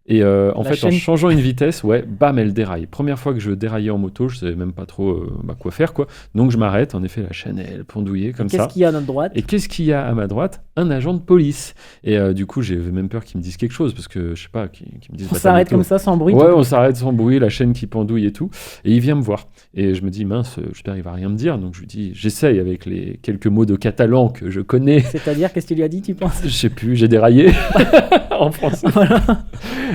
et en chaîne- changeant une vitesse, ouais, bam, elle déraille. Première fois que je déraillais en moto, je savais même pas trop quoi faire, quoi. Donc je m'arrête, en effet, la chaîne, elle pendouillait comme ça. Qu'est-ce qu'il y a à notre droite? Et qu'est-ce qu'il y a à ma droite? Un agent de police. Et du coup, j'avais même peur qu'il me dise quelque chose, parce que, je sais pas, qu'il me dise... On bah, ta s'arrête moto- comme ça, sans bruit. Ouais, on s'arrête sans bruit, la chaîne qui pendouille et tout. Et il vient me voir. Et je me dis, mince, j'espère qu'il va rien me dire. Donc je lui dis, j'essaye avec les quelques mots de catalan que je connais. C'est-à-dire, qu'est-ce qu'il lui a dit, tu penses? Je sais plus, j'ai déraillé en français. Voilà.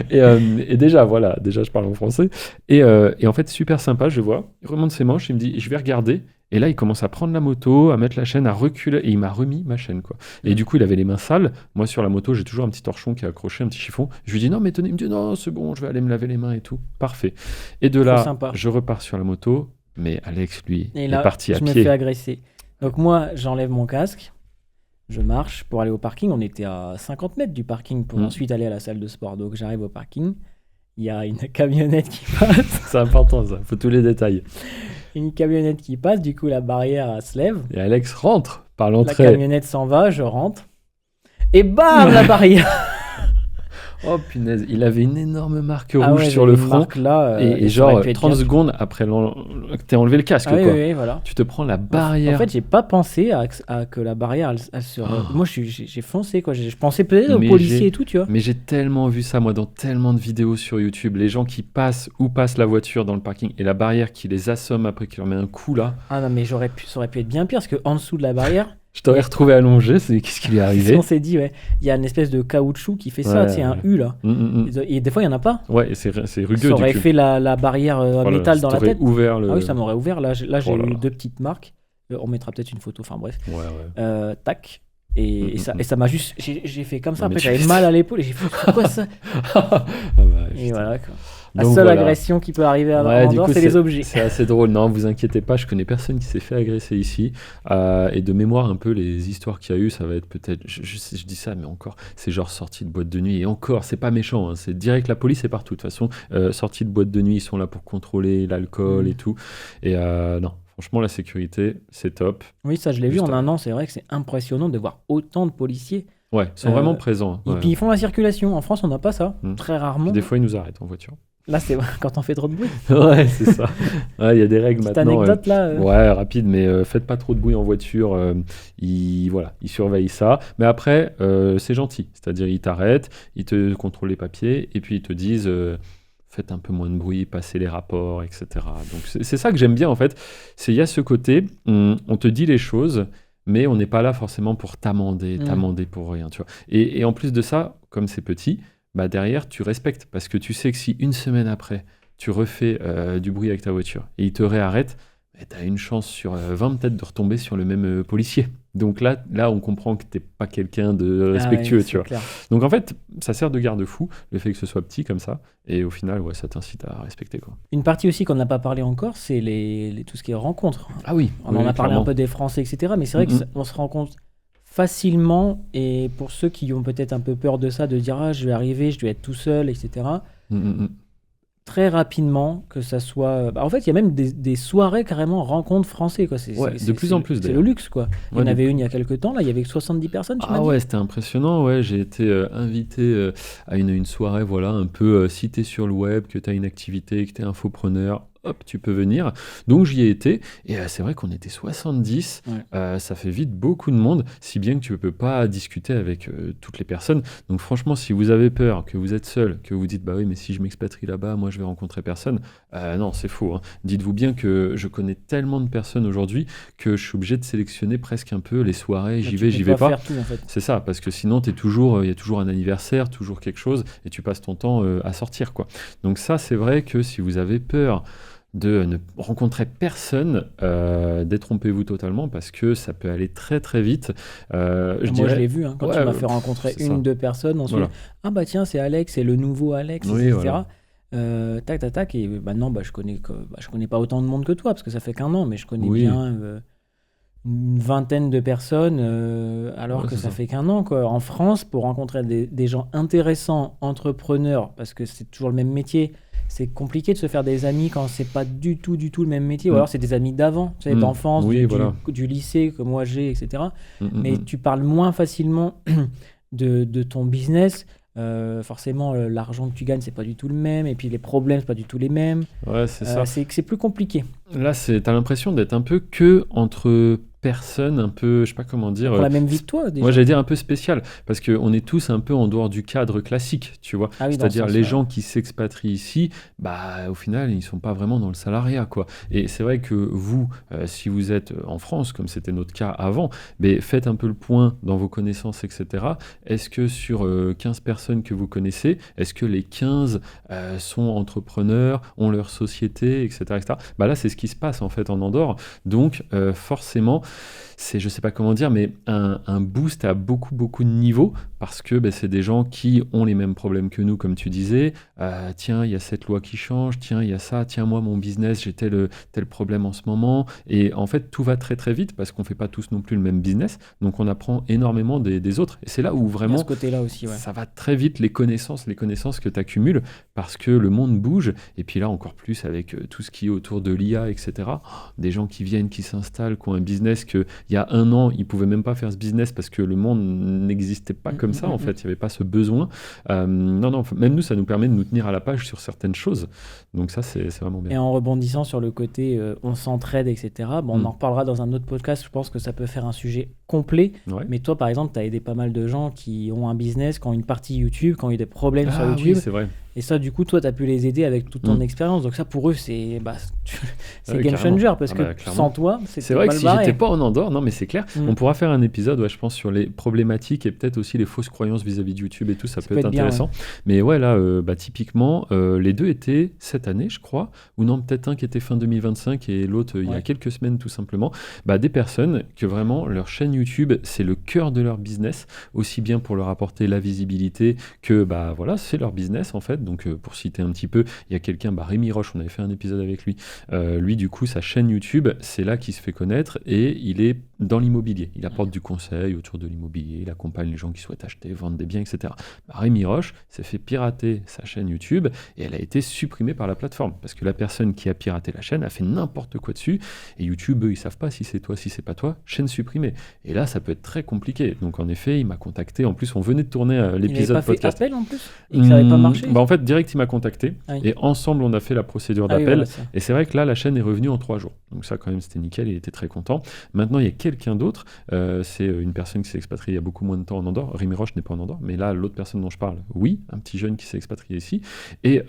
Et déjà, voilà, déjà je parle en français. Et en fait, super sympa, je vois. Il remonte ses manches, il me dit, je vais regarder. Et là, il commence à prendre la moto, à mettre la chaîne, à reculer. Et il m'a remis ma chaîne, quoi. Et du coup, il avait les mains sales. Moi, sur la moto, j'ai toujours un petit torchon qui est accroché, un petit chiffon. Je lui dis, non, mais tenez. Il me dit, non, c'est bon, je vais aller me laver les mains et tout. Parfait. Et de Trop là, sympa. je repars sur la moto. Mais Alex, lui, Et est là, parti à je me pied. fais agresser. Donc moi, j'enlève mon casque, je marche pour aller au parking. On était à 50 mètres du parking pour ensuite aller à la salle de sport. Donc j'arrive au parking, il y a une camionnette qui passe. C'est important, ça. Faut tous les détails. Une camionnette qui passe, du coup la barrière elle se lève. Et Alex rentre par La l'entrée. camionnette s'en va, je rentre. Et bam, la barrière. Oh punaise, il avait une énorme marque Ah rouge ouais, sur le j'avais une front. marque là, Et ça aurait genre pu être 30 bien. secondes après que t'aies enlevé le casque, Ah oui, quoi. oui, oui, voilà. Tu te prends la barrière. En fait, j'ai pas pensé à que la barrière, elle se... Moi, j'ai foncé, quoi. Je pensais peut-être aux Mais policiers et tout, tu vois. Mais j'ai tellement vu ça, moi, dans tellement de vidéos sur YouTube. Les gens qui passent la voiture dans le parking et la barrière qui les assomme après, qui leur met un coup là. Ah non, mais ça aurait pu être bien pire, parce qu'en dessous de la barrière, Je t'aurais retrouvé allongé, qu'est-ce qui lui est arrivé? on s'est dit, ouais, il y a une espèce de caoutchouc qui fait ça, Ouais, tu sais, un ouais. U là. Mm. Et des fois, il y en a pas. Ouais, et c'est rugueux Ça du aurait cul. fait la barrière Oh là là, métal ça dans la t'aurait tête. ouvert le... Ah oui, ça m'aurait ouvert. Là, j'ai Oh là eu là. 2 petites marques. On mettra peut-être une photo, enfin bref. Ouais, ouais. Tac. Et ça m'a juste. J'ai fait comme ça. Mais Après, tu j'avais fais mal à l'épaule et j'ai fait c'est quoi ça? Ah bah, Et putain. voilà quoi. La Donc seule voilà. agression qui peut arriver à Ouais, du Andorre, coup, c'est les objets. C'est assez drôle. Non, vous inquiétez pas, je connais personne qui s'est fait agresser ici. Et de mémoire, un peu les histoires qu'il y a eu, ça va être peut-être. Je dis ça, mais encore, c'est genre sortie de boîte de nuit. Et encore, c'est pas méchant. Hein, c'est direct, la police est partout. De toute façon, sortie de boîte de nuit, ils sont là pour contrôler l'alcool et tout. Et non, franchement, la sécurité, c'est top. Oui, ça, je l'ai vu Juste en un an. C'est vrai que c'est impressionnant de voir autant de policiers. Ouais, ils sont vraiment présents. Et Ouais. puis ils font la circulation. En France, on n'a pas ça. Mm. Très Puis rarement. des fois, ils nous arrêtent en voiture. Là, c'est quand on fait trop de bruit. Ouais, c'est ça. Ouais, il y a des règles Petite maintenant. anecdote là. Ouais, rapide, mais faites pas trop de bruit en voiture. Ils surveillent ça. Mais après, c'est gentil. C'est-à-dire, ils t'arrêtent, ils te contrôlent les papiers, et puis ils te disent faites un peu moins de bruit, passez les rapports, etc. Donc, c'est ça que j'aime bien, en fait. Il y a ce côté, on te dit les choses, mais on n'est pas là forcément pour t'amender pour rien, tu vois. Et en plus de ça, comme c'est petit, bah derrière, tu respectes. Parce que tu sais que si une semaine après, tu refais du bruit avec ta voiture et il te réarrête, tu as une chance sur 20 peut-être de retomber sur le même policier. Donc là, on comprend que tu n'es pas quelqu'un de respectueux, ouais, tu vois. clair. Donc en fait, ça sert de garde-fou, le fait que ce soit petit comme ça. Et au final, ouais, ça t'incite à respecter, quoi. Une partie aussi qu'on n'a pas parlé encore, c'est tout ce qui est rencontres. Ah oui, On en a parlé un peu des Français, etc. Mais c'est vrai qu'on se rend compte facilement, et pour ceux qui ont peut-être un peu peur de ça, de dire je vais arriver, je dois être tout seul, etc. Très rapidement, que ça soit... en fait, il y a même des soirées carrément rencontres français, quoi. De plus en plus, c'est d'ailleurs. le luxe, quoi. Il y en avait une il y a quelques temps, là, il y avait 70 personnes, tu m'as dit. Ouais, c'était impressionnant, ouais. J'ai été invité à une soirée, voilà, un peu cité sur le web, que tu as une activité, que tu es infopreneur, hop, tu peux venir. Donc j'y ai été, et c'est vrai qu'on était 70, ça fait vite beaucoup de monde, si bien que tu ne peux pas discuter avec toutes les personnes. Donc franchement, si vous avez peur, que vous êtes seul, que vous dites, bah oui, mais si je m'expatrie là-bas, moi je vais rencontrer personne, non, c'est faux, hein. Dites-vous bien que je connais tellement de personnes aujourd'hui que je suis obligé de sélectionner presque un peu les soirées, j'y vais pas. Faire tout, en fait. C'est ça, parce que sinon, il y a toujours un anniversaire, toujours quelque chose, et tu passes ton temps à sortir, quoi. Donc ça, c'est vrai que si vous avez peur de ne rencontrer personne, détrompez-vous totalement, parce que ça peut aller très très vite. Je l'ai vu, hein, quand tu m'as fait rencontrer deux personnes, ensuite, voilà. Ah bah tiens, c'est Alex, c'est le nouveau Alex, Oui, etc. voilà. Tac, et maintenant, je connais pas autant de monde que toi, parce que ça fait qu'1 an, mais je connais bien une vingtaine de personnes, alors que ça fait qu'1 an, quoi. En France, pour rencontrer des gens intéressants, entrepreneurs, parce que c'est toujours le même métier, c'est compliqué de se faire des amis quand c'est pas du tout le même métier, ou alors c'est des amis d'avant, tu sais, d'enfance, du lycée, que moi j'ai, etc. Mais tu parles moins facilement de ton business. Forcément, l'argent que tu gagnes, c'est pas du tout le même, et puis les problèmes, c'est pas du tout les mêmes. Ouais, c'est ça. C'est plus compliqué. Là, t'as l'impression d'être un peu que entre personnes, un peu, je sais pas comment dire. Pour la même vie que toi, déjà. Moi, j'allais dire un peu spécial, parce qu'on est tous un peu en dehors du cadre classique, tu vois. C'est-à-dire les gens qui s'expatrient ici, bah, au final, ils sont pas vraiment dans le salariat, quoi. Et c'est vrai que vous, si vous êtes en France, comme c'était notre cas avant, faites un peu le point dans vos connaissances, etc. Est-ce que sur 15 personnes que vous connaissez, est-ce que les 15 sont entrepreneurs, ont leur société, etc., etc. Bah là, c'est ce qui se passe en fait en Andorre. Donc, forcément, c'est, je sais pas comment dire, mais un boost à beaucoup de niveaux, parce que c'est des gens qui ont les mêmes problèmes que nous, comme tu disais. Tiens, il y a cette loi qui change, tiens, il y a ça, tiens, moi, mon business, j'ai tel problème en ce moment. Et en fait, tout va très très vite, parce qu'on fait pas tous non plus le même business. Donc, on apprend énormément des autres. Et c'est là où vraiment, ce côté-là aussi, ça va très vite, les connaissances que tu accumules, parce que le monde bouge. Et puis là, encore plus avec tout ce qui est autour de l'IA, etc. Des gens qui viennent, qui s'installent, qui ont un business qu'il y a 1 an, ils ne pouvaient même pas faire ce business parce que le monde n'existait pas comme ça, en fait. Il n'y avait pas ce besoin. Non, même nous, ça nous permet de nous tenir à la page sur certaines choses. Donc ça, c'est vraiment bien. Et en rebondissant sur le côté on s'entraide, etc., on en reparlera dans un autre podcast. Je pense que ça peut faire un sujet complet. Ouais. Mais toi, par exemple, tu as aidé pas mal de gens qui ont un business, qui ont une partie YouTube, qui ont eu des problèmes sur YouTube. Oui, c'est vrai. Et ça, du coup, toi, tu as pu les aider avec toute ton expérience. Donc ça, pour eux, c'est game changer, parce que sans toi, c'est vrai que si j'étais pas en Andorre, non, mais c'est clair, on pourra faire un épisode, je pense, sur les problématiques et peut-être aussi les fausses croyances vis-à-vis de YouTube et tout, ça peut être intéressant. Bien, mais ouais, là, typiquement, les deux étaient cette année, je crois, ou non, peut-être un qui était fin 2025 et l'autre il y a quelques semaines, tout simplement, des personnes que vraiment, leur chaîne YouTube, c'est le cœur de leur business, aussi bien pour leur apporter la visibilité que, voilà, c'est leur business, en fait. Donc, pour citer un petit peu, il y a quelqu'un, Rémi Roche, on avait fait un épisode avec lui. Lui, du coup, sa chaîne YouTube, c'est là qu'il se fait connaître et il est dans l'immobilier. Il apporte du conseil autour de l'immobilier, il accompagne les gens qui souhaitent acheter, vendre des biens, etc. Rémi Roche s'est fait pirater sa chaîne YouTube et elle a été supprimée par la plateforme parce que la personne qui a piraté la chaîne a fait n'importe quoi dessus et YouTube, eux, ils savent pas si c'est toi, si c'est pas toi, chaîne supprimée. Et là, ça peut être très compliqué. Donc, en effet, il m'a contacté. En plus, on venait de tourner l'épisode podcast. Il n'avait pas fait appel en plus et que ça n'avait pas marché. En fait, direct, il m'a contacté et ensemble, on a fait la procédure d'appel. Et c'est vrai que là, la chaîne est revenue en 3 jours. Donc ça, quand même, c'était nickel. Il était très content. Maintenant, il y a quelqu'un d'autre. C'est une personne qui s'est expatriée il y a beaucoup moins de temps en Andorre. Rémi Roche n'est pas en Andorre. Mais là, l'autre personne dont je parle, oui, un petit jeune qui s'est expatrié ici. Et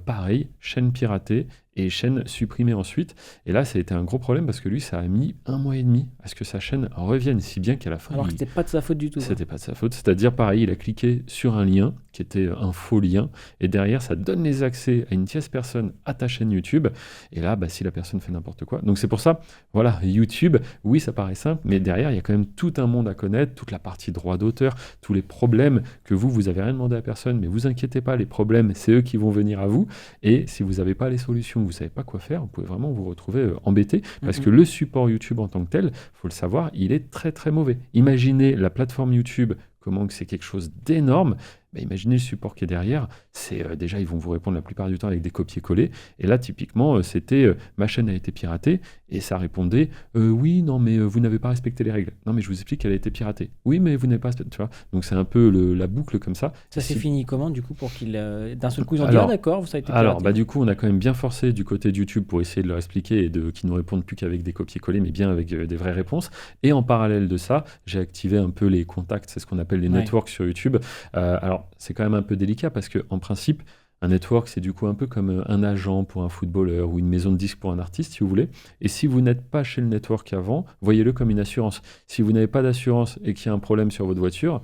pareil, chaîne piratée. et chaîne supprimée ensuite. Et là, ça a été un gros problème parce que lui, ça a mis 1 mois et demi à ce que sa chaîne revienne, si bien qu'à la fin... Alors que c'était pas de sa faute du tout. C'était pas de sa faute. C'est-à-dire, pareil, il a cliqué sur un lien qui était un faux lien, et derrière, ça donne les accès à une tierce personne à ta chaîne YouTube. Et là, si la personne fait n'importe quoi... Donc c'est pour ça, voilà, YouTube, oui, ça paraît simple, mais derrière, il y a quand même tout un monde à connaître, toute la partie droit d'auteur, tous les problèmes que vous avez rien demandé à personne, mais vous inquiétez pas, les problèmes, c'est eux qui vont venir à vous. Et si vous n'avez pas les solutions, vous savez pas quoi faire, vous pouvez vraiment vous retrouver embêté, parce que le support YouTube en tant que tel, faut le savoir, il est très très mauvais. Imaginez la plateforme YouTube, comment que c'est quelque chose d'énorme. Imaginez le support qui est derrière, c'est déjà ils vont vous répondre la plupart du temps avec des copier-coller, et là typiquement c'était ma chaîne a été piratée, et ça répondait oui, non mais vous n'avez pas respecté les règles, non mais je vous explique qu'elle a été piratée, oui mais vous n'avez pas respecté, tu vois, donc c'est un peu la boucle comme ça. Ça s'est fini comment du coup pour qu'ils d'un seul coup ils ont dit d'accord, ça a été piraté. Alors du coup on a quand même bien forcé du côté de YouTube pour essayer de leur expliquer et qu'ils ne répondent plus qu'avec des copier-coller, mais bien avec des vraies réponses, et en parallèle de ça j'ai activé un peu les contacts, c'est ce qu'on appelle les networks sur YouTube. Alors c'est quand même un peu délicat parce qu'en principe, un network, c'est du coup un peu comme un agent pour un footballeur ou une maison de disques pour un artiste, si vous voulez. Et si vous n'êtes pas chez le network avant, voyez-le comme une assurance. Si vous n'avez pas d'assurance et qu'il y a un problème sur votre voiture,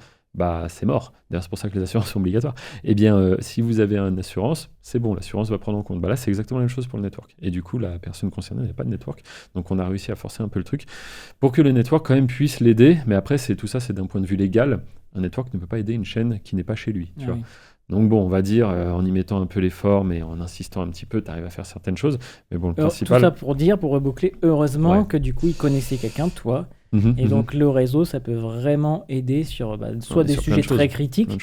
c'est mort. D'ailleurs, c'est pour ça que les assurances sont obligatoires. Eh bien, si vous avez une assurance, c'est bon, l'assurance va prendre en compte. Là, c'est exactement la même chose pour le network. Et du coup, la personne concernée n'a pas de network. Donc, on a réussi à forcer un peu le truc pour que le network, quand même, puisse l'aider. Mais après, tout ça, c'est d'un point de vue légal. Un network ne peut pas aider une chaîne qui n'est pas chez lui. Tu vois. Donc bon, on va dire, en y mettant un peu l'effort, mais en insistant un petit peu, tu arrives à faire certaines choses. Mais bon, le principal... Tout ça pour reboucler, heureusement que du coup, il connaissait quelqu'un, toi. Et donc le réseau, ça peut vraiment aider sur soit des sujets très critiques,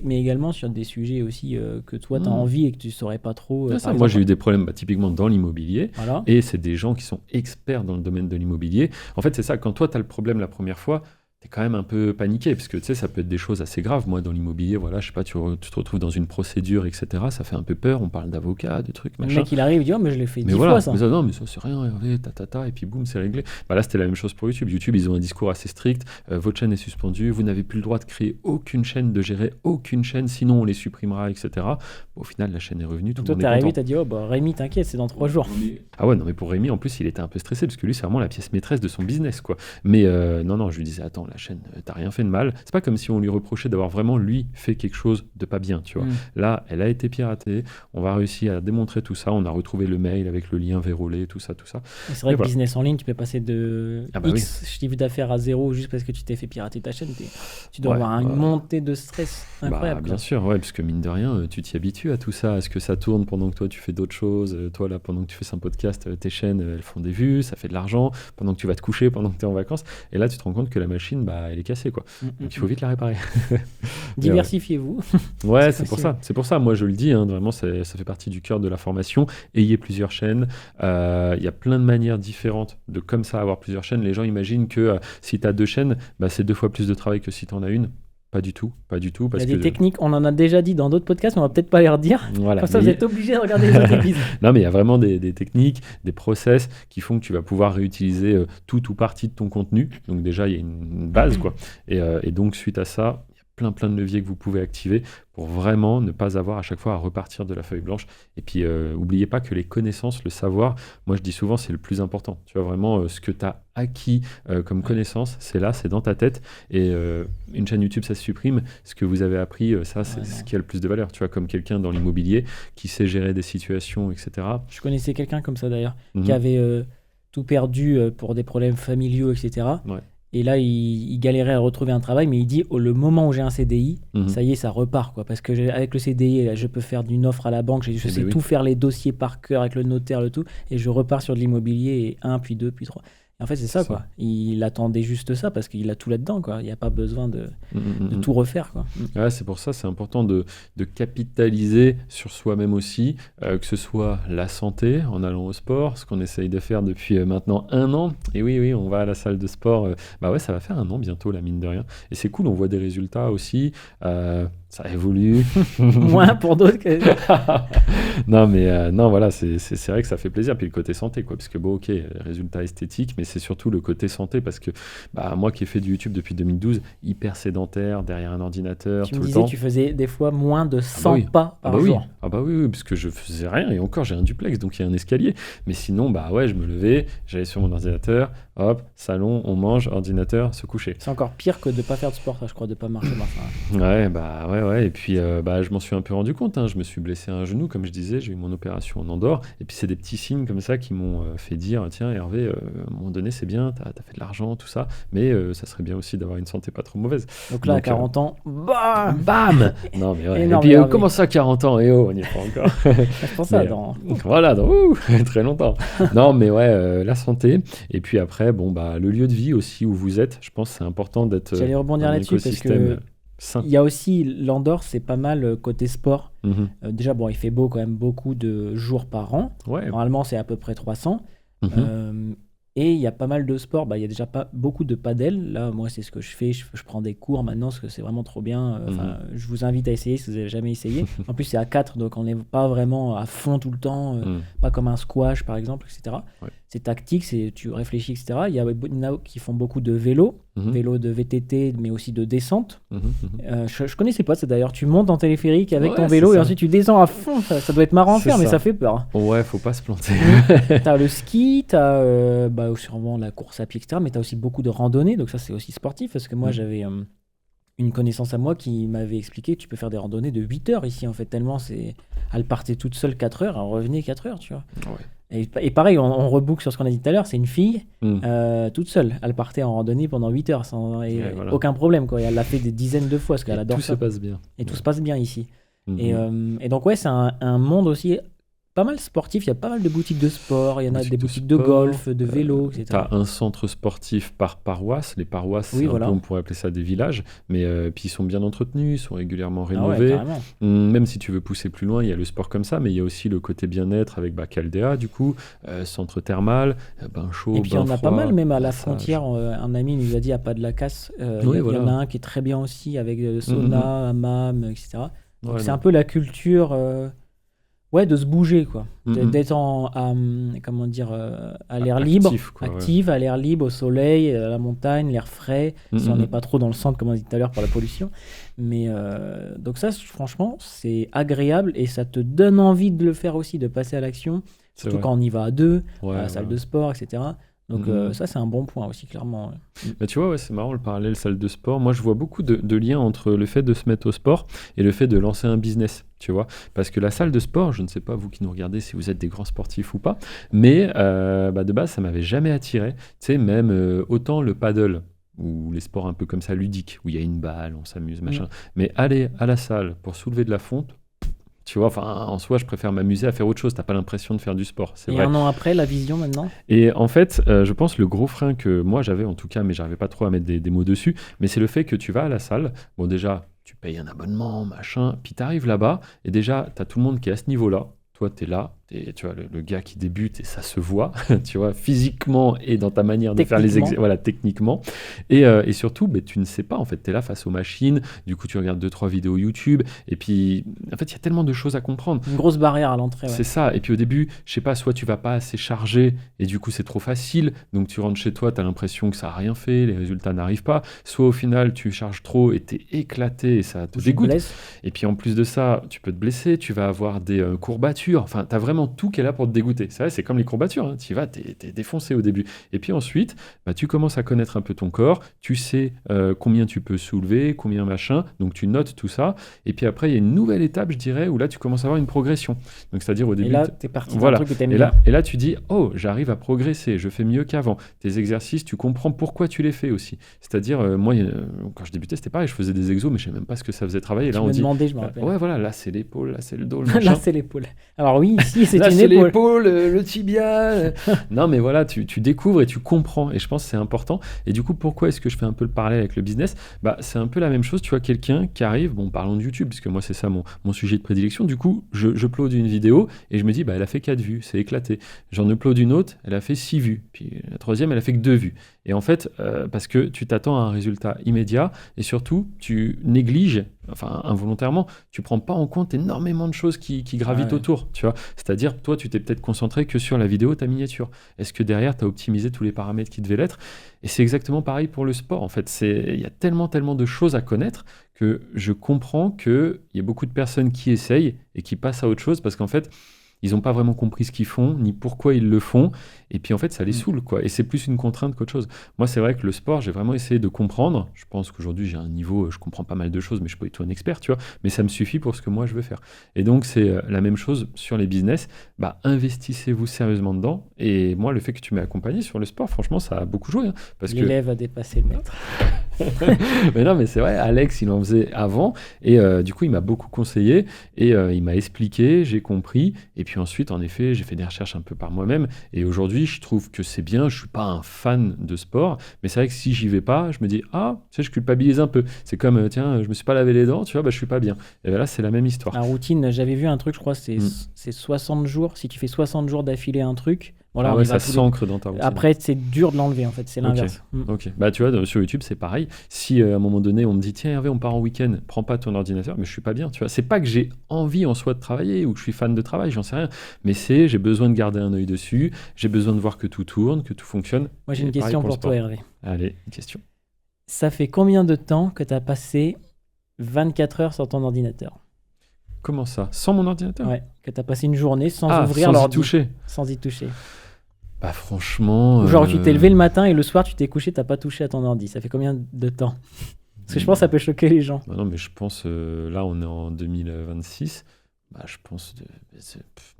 mais également sur des sujets aussi que toi tu as envie et que tu ne saurais pas trop. Moi j'ai eu des problèmes typiquement dans l'immobilier, et c'est des gens qui sont experts dans le domaine de l'immobilier. En fait c'est ça, quand toi tu as le problème la première fois, t'es quand même un peu paniqué, parce que tu sais, ça peut être des choses assez graves. Moi, dans l'immobilier, voilà, je sais pas, tu te retrouves dans une procédure, etc. Ça fait un peu peur, on parle d'avocat, de trucs, machin. Le mec, il arrive, il dit, oh, mais je l'ai fait 10 fois, ça. Mais ça, non, mais ça, c'est rien, Hervé, et puis boum, c'est réglé. Là, c'était la même chose pour YouTube. YouTube, ils ont un discours assez strict. Votre chaîne est suspendue, vous n'avez plus le droit de créer aucune chaîne, de gérer aucune chaîne, sinon on les supprimera, etc. Au final, la chaîne est revenue, tout le monde est content. Toi, t'es arrivé, t'as dit, Rémi, t'inquiète, c'est dans 3 jours. Ah ouais, non, mais pour Rémi, en plus, il était un peu stressé, parce que lui, c'est vraiment la pièce maîtresse de son business, quoi. Mais non, je lui disais, attends, la chaîne, t'as rien fait de mal. C'est pas comme si on lui reprochait d'avoir vraiment lui fait quelque chose de pas bien, tu vois. Là, elle a été piratée, on va réussir à démontrer tout ça, on a retrouvé le mail avec le lien vérolé, tout ça. Et c'est vrai que business en ligne, tu peux passer de X chiffre d'affaires à 0 juste parce que tu t'es fait pirater ta chaîne. Tu dois avoir une montée de stress incroyable. Bien sûr, parce que mine de rien, tu t'y habitues à tout ça, à ce que ça tourne pendant que toi tu fais d'autres choses. Toi là, pendant que tu fais un podcast, tes chaînes, elles font des vues, ça fait de l'argent, pendant que tu vas te coucher, pendant que tu es en vacances. Et là, tu te rends compte que la machine, elle est cassée, quoi. Donc il faut vite la réparer. Diversifiez-vous. C'est pour ça. Moi, je le dis, vraiment, ça fait partie du cœur de la formation. Ayez plusieurs chaînes. Il y a plein de manières différentes de comme ça avoir plusieurs chaînes. Les gens imaginent que si tu as 2 chaînes, c'est 2 fois plus de travail que si tu en as une. Pas du tout. Parce il y a des techniques, on en a déjà dit dans d'autres podcasts, mais on va peut-être pas les redire. Voilà, comme ça, vous êtes obligé de regarder les autres épisodes. Non, mais il y a vraiment des techniques, des process qui font que tu vas pouvoir réutiliser tout ou partie de ton contenu. Donc déjà, il y a une base, quoi. Et donc, suite à ça, il y a plein de leviers que vous pouvez activer pour vraiment ne pas avoir à chaque fois à repartir de la feuille blanche. Et puis, n'oubliez pas que les connaissances, le savoir, moi je dis souvent, c'est le plus important. Tu vois, vraiment, ce que tu as acquis comme connaissance, c'est là, c'est dans ta tête. Et une chaîne YouTube, ça se supprime. Ce que vous avez appris, ça, c'est ce qui a le plus de valeur. Tu vois, comme quelqu'un dans l'immobilier qui sait gérer des situations, etc. Je connaissais quelqu'un comme ça d'ailleurs, qui avait tout perdu pour des problèmes familiaux, etc. Ouais. Et là, il galérait à retrouver un travail, mais il dit le moment où j'ai un CDI, ça y est, ça repart, quoi. Parce que avec le CDI, là, je peux faire d'une offre à la banque, je sais tout faire les dossiers par cœur avec le notaire, le tout, et je repars sur de l'immobilier, 1, puis 2, puis 3. Et en fait, c'est ça, quoi. Il attendait juste ça parce qu'il a tout là-dedans, quoi. Il n'y a pas besoin de tout refaire, quoi. Ouais, c'est pour ça, c'est important de capitaliser sur soi-même aussi, que ce soit la santé en allant au sport, ce qu'on essaye de faire depuis maintenant 1 an. Et oui, on va à la salle de sport. Ça va faire 1 an bientôt, la mine de rien. Et c'est cool, on voit des résultats aussi. Ça évolue. Moins pour d'autres que... Non, mais non, voilà, c'est vrai que ça fait plaisir. Puis le côté santé, quoi. Parce que bon, ok, résultat esthétique, mais c'est surtout le côté santé. Parce que bah, moi qui ai fait du YouTube depuis 2012, hyper sédentaire, derrière un ordinateur, Tu tout me le disais temps. que tu faisais des fois moins de 100 oui. pas Ah par bah oui. jour. Ah bah oui, oui, parce que je faisais rien. Et encore, j'ai un duplex, donc il y a un escalier. Mais sinon, bah ouais, je me levais, j'allais sur mon ordinateur, hop, salon, on mange, ordinateur, se coucher. C'est encore pire que de ne pas faire de sport, ça, je crois, de ne pas marcher. Enfin, Ouais, bah ouais. Et puis, bah, je m'en suis un peu rendu compte, hein. Je me suis blessé un genou, comme je disais, j'ai eu mon opération en Andorre. Et puis, c'est des petits signes comme ça qui m'ont fait dire, tiens, Hervé, à un moment donné, c'est bien, t'as fait de l'argent, tout ça, mais ça serait bien aussi d'avoir une santé pas trop mauvaise. donc là, à 40 ans, bam Bam. Non, mais ouais. Énorme, et puis, Hervé. comment ça, 40 ans? Et oh, on n'y est pas encore. C'est pour ça, Mais, dans... Voilà, très longtemps. Non, mais ouais, la santé. Et puis après, bon, bah, le lieu de vie aussi où vous êtes, je pense que c'est important d'être J'allais rebondir dans un là-dessus parce écosystème que sain. il y a aussi l'Andorre, c'est pas mal côté sport. Mhm. Déjà, bon, il fait beau quand même beaucoup de jours par an. Ouais. Normalement, c'est à peu près 300. Mhm. Et il y a pas mal de sports. Bah, il y a déjà pas beaucoup de padel. Là, moi, c'est ce que je fais. Je prends des cours maintenant parce que c'est vraiment trop bien. Je vous invite à essayer si vous n'avez jamais essayé. En plus, c'est à 4, donc on n'est pas vraiment à fond tout le temps. Pas comme un squash, par exemple, etc. Ouais. C'est tactique, tu réfléchis, etc. Il y en a qui font beaucoup de vélo. Vélo de VTT, mais aussi de descente. Je connaissais pas ça d'ailleurs. Tu montes en téléphérique avec ton vélo et ensuite tu descends à fond. Ça doit être marrant à faire, mais ça fait peur. Ouais, faut pas se planter. T'as le ski, t'as sûrement la course à pied, etc. Mais t'as aussi beaucoup de randonnées, donc ça c'est aussi sportif. Parce que moi j'avais une connaissance à moi qui m'avait expliqué que tu peux faire des randonnées de 8 heures ici en fait, tellement c'est... Elle partait toute seule 4 heures, elle revenait 4 heures, tu vois. Ouais. Et pareil, on reboucle sur ce qu'on a dit tout à l'heure, c'est une fille toute seule. Elle partait en randonnée pendant 8 heures sans aucun problème, quoi. Et elle l'a fait des dizaines de fois parce qu'elle adore ça. Tout se passe bien. Et tout se passe bien ici. Et donc ouais, c'est un monde aussi pas mal sportif. Il y a pas mal de boutiques de sport, il y en a des boutiques de golf, de vélo, etc. Tu as un centre sportif par paroisse. Les paroisses, oui, voilà. On pourrait appeler ça des villages, mais puis ils sont bien entretenus, ils sont régulièrement rénovés. Ah ouais, même si tu veux pousser plus loin, il y a le sport comme ça, mais il y a aussi le côté bien-être avec Caldea, du coup, centre thermal, bain chaud, et puis il y en a pas mal, même à la frontière. Un ami nous a dit à Pas de la Casse, il y en a un qui est très bien aussi avec sauna, hammam, etc. Donc c'est un peu la culture... de se bouger, quoi. D'être à l'air libre, active, à l'air libre, au soleil, à la montagne, l'air frais, si on n'est pas trop dans le centre, comme on a dit tout à l'heure, par la pollution. Mais donc ça, franchement, c'est agréable et ça te donne envie de le faire aussi, de passer à l'action, surtout quand on y va à deux, à la salle de sport, etc. Donc ça, c'est un bon point aussi, clairement. Bah, tu vois, c'est marrant le parallèle salle de sport. Moi, je vois beaucoup de liens entre le fait de se mettre au sport et le fait de lancer un business, tu vois. Parce que la salle de sport, je ne sais pas, vous qui nous regardez, si vous êtes des grands sportifs ou pas, mais de base, ça m'avait jamais attiré. Tu sais, même autant le paddle, ou les sports un peu comme ça, ludiques, où il y a une balle, on s'amuse, machin. Mais aller à la salle pour soulever de la fonte, tu vois, en soi, je préfère m'amuser à faire autre chose. T'as pas l'impression de faire du sport. C'est vrai. Un an après, la vision maintenant. Et en fait, je pense le gros frein que moi j'avais en tout cas, mais j'arrivais pas trop à mettre des mots dessus, mais c'est le fait que tu vas à la salle. Bon, déjà, tu payes un abonnement, machin, puis t'arrives là-bas et déjà, t'as tout le monde qui est à ce niveau-là. Toi, t'es là, tu vois, le gars qui débute et ça se voit, tu vois, physiquement et dans ta manière de faire les exercices, voilà, techniquement. Et surtout, tu ne sais pas, en fait, t'es là face aux machines, du coup, tu regardes 2-3 vidéos YouTube, et puis, en fait, il y a tellement de choses à comprendre. Une grosse barrière à l'entrée. Ouais. C'est ça, et puis au début, je sais pas, soit tu vas pas assez chargé, et du coup, c'est trop facile, donc tu rentres chez toi, t'as l'impression que ça a rien fait, les résultats n'arrivent pas, soit au final, tu charges trop et t'es éclaté, et ça te dégoûte. Et puis en plus de ça, tu peux te blesser, tu vas avoir des courbatures, enfin, t'as vraiment tout qui est là pour te dégoûter. C'est vrai, c'est comme les courbatures, hein. Tu y vas, t'es défoncé au début. Et puis ensuite, tu commences à connaître un peu ton corps, tu sais combien tu peux soulever, combien machin, donc tu notes tout ça. Et puis après, il y a une nouvelle étape, je dirais, où là, tu commences à avoir une progression. Donc c'est-à-dire au début... Et là, t'es parti voilà. d'un truc que t'aimes bien. Et là, tu dis, oh, j'arrive à progresser, je fais mieux qu'avant. Tes exercices, tu comprends pourquoi tu les fais aussi. C'est-à-dire, moi, quand je débutais, c'était pareil, je faisais des exos, mais je savais même pas ce que ça faisait travailler. Là, on dit, demandais, je me rappelle. Ouais, voilà, là, c'est l'épaule, là, c'est le dos, le là, c'est l'épaule. Alors oui, ici, c'est une épaule. L'épaule, le tibia. Non, mais voilà, tu découvres et tu comprends. Et je pense que c'est important. Et du coup, pourquoi est-ce que je fais un peu le parallèle avec le business ? C'est un peu la même chose. Tu vois, quelqu'un qui arrive, bon, parlons de YouTube, puisque moi, c'est ça mon sujet de prédilection. Du coup, je upload une vidéo et je me dis, elle a fait 4 vues, c'est éclaté. J'en upload une autre, elle a fait 6 vues. Puis la troisième, elle a fait que 2 vues. Et en fait, parce que tu t'attends à un résultat immédiat et surtout, tu négliges, enfin involontairement, tu prends pas en compte énormément de choses qui gravitent autour, tu vois. C'est-à-dire, toi, tu t'es peut-être concentré que sur la vidéo, ta miniature. Est-ce que derrière, tu as optimisé tous les paramètres qui devaient l'être? Et c'est exactement pareil pour le sport. En fait, il y a tellement de choses à connaître que je comprends qu'il y a beaucoup de personnes qui essayent et qui passent à autre chose parce qu'en fait, ils n'ont pas vraiment compris ce qu'ils font, ni pourquoi ils le font. Et puis en fait, ça les saoule, quoi. Et c'est plus une contrainte qu'autre chose. Moi, c'est vrai que le sport, j'ai vraiment essayé de comprendre. Je pense qu'aujourd'hui, j'ai un niveau, je comprends pas mal de choses, mais je suis pas du tout un expert, tu vois. Mais ça me suffit pour ce que moi, je veux faire. Et donc, c'est la même chose sur les business. Bah, investissez-vous sérieusement dedans. Et moi, le fait que tu m'aies accompagné sur le sport, franchement, ça a beaucoup joué. Hein, parce l'élève a dépassé le maître. Mais non, mais c'est vrai, Alex, il en faisait avant. Et du coup, il m'a beaucoup conseillé. Et il m'a expliqué, j'ai compris. Et puis ensuite, en effet, j'ai fait des recherches un peu par moi-même. Et aujourd'hui, je trouve que c'est bien. Je suis pas un fan de sport. Mais c'est vrai que si j'y vais pas, je me dis, ah, tu sais, je culpabilise un peu. C'est comme, tiens, je me suis pas lavé les dents, tu vois, bah, je suis pas bien. Et ben là, c'est la même histoire. La routine, j'avais vu un truc, je crois, c'est 60 jours. Si tu fais 60 jours d'affilée un truc, voilà, ça s'ancre dans ta routine. Après, c'est dur de l'enlever, en fait, c'est l'inverse. Ok. Bah, tu vois, sur YouTube, c'est pareil. Si à un moment donné, on me dit, tiens, Hervé, on part en week-end, prends pas ton ordinateur, mais je suis pas bien, tu vois. C'est pas que j'ai envie en soi de travailler ou que je suis fan de travail, j'en sais rien. Mais j'ai besoin de garder un œil dessus, j'ai besoin de voir que tout tourne, que tout fonctionne. Moi, j'ai une question pour toi, Hervé. Allez, une question. Ça fait combien de temps que tu as passé 24 heures sur ton ordinateur? Comment ça? Sans mon ordinateur? Ouais, que tu as passé une journée sans ouvrir l'ordi. Sans y toucher. Bah franchement... Genre tu t'es levé le matin et le soir tu t'es couché, t'as pas touché à ton ordi. Ça fait combien de temps? Parce que je pense que ça peut choquer les gens. Bah non, mais je pense, là on est en 2026, bah, je pense,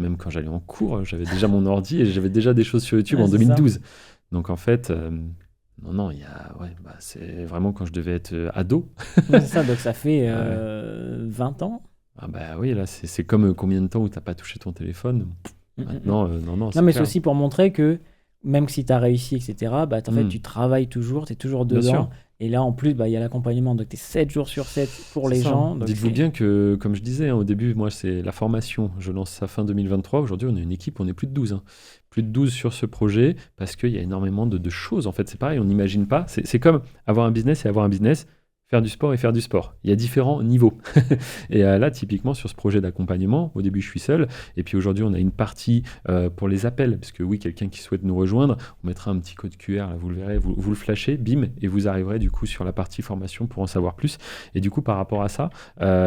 même quand j'allais en cours, j'avais déjà mon ordi et j'avais déjà des choses sur YouTube en 2012. Ça. Donc en fait... Non, il y a, c'est vraiment quand je devais être ado. C'est ça, donc ça fait 20 ans. Ah bah oui, là, c'est comme combien de temps où tu n'as pas touché ton téléphone. Maintenant, non, non, mais c'est aussi pour montrer que même si tu as réussi, etc., bah, en fait, tu travailles toujours, tu es toujours dedans. Et là, en plus, il y a l'accompagnement. Donc, tu es 7 jours sur 7 pour les gens. Dites-vous bien que, comme je disais au début, moi, c'est la formation. Je lance ça fin 2023. Aujourd'hui, on est une équipe, on est plus de 12. Plus de 12 sur ce projet parce qu'il y a énormément de choses. En fait, c'est pareil, on n'imagine pas. C'est comme avoir un business et avoir un business. Faire du sport et faire du sport. Il y a différents niveaux. Et là, typiquement, sur ce projet d'accompagnement, au début, je suis seul. Et puis aujourd'hui, on a une partie pour les appels. Parce que oui, quelqu'un qui souhaite nous rejoindre, on mettra un petit code QR, là, vous le verrez, vous le flashez, bim, et vous arriverez du coup sur la partie formation pour en savoir plus. Et du coup, par rapport à ça,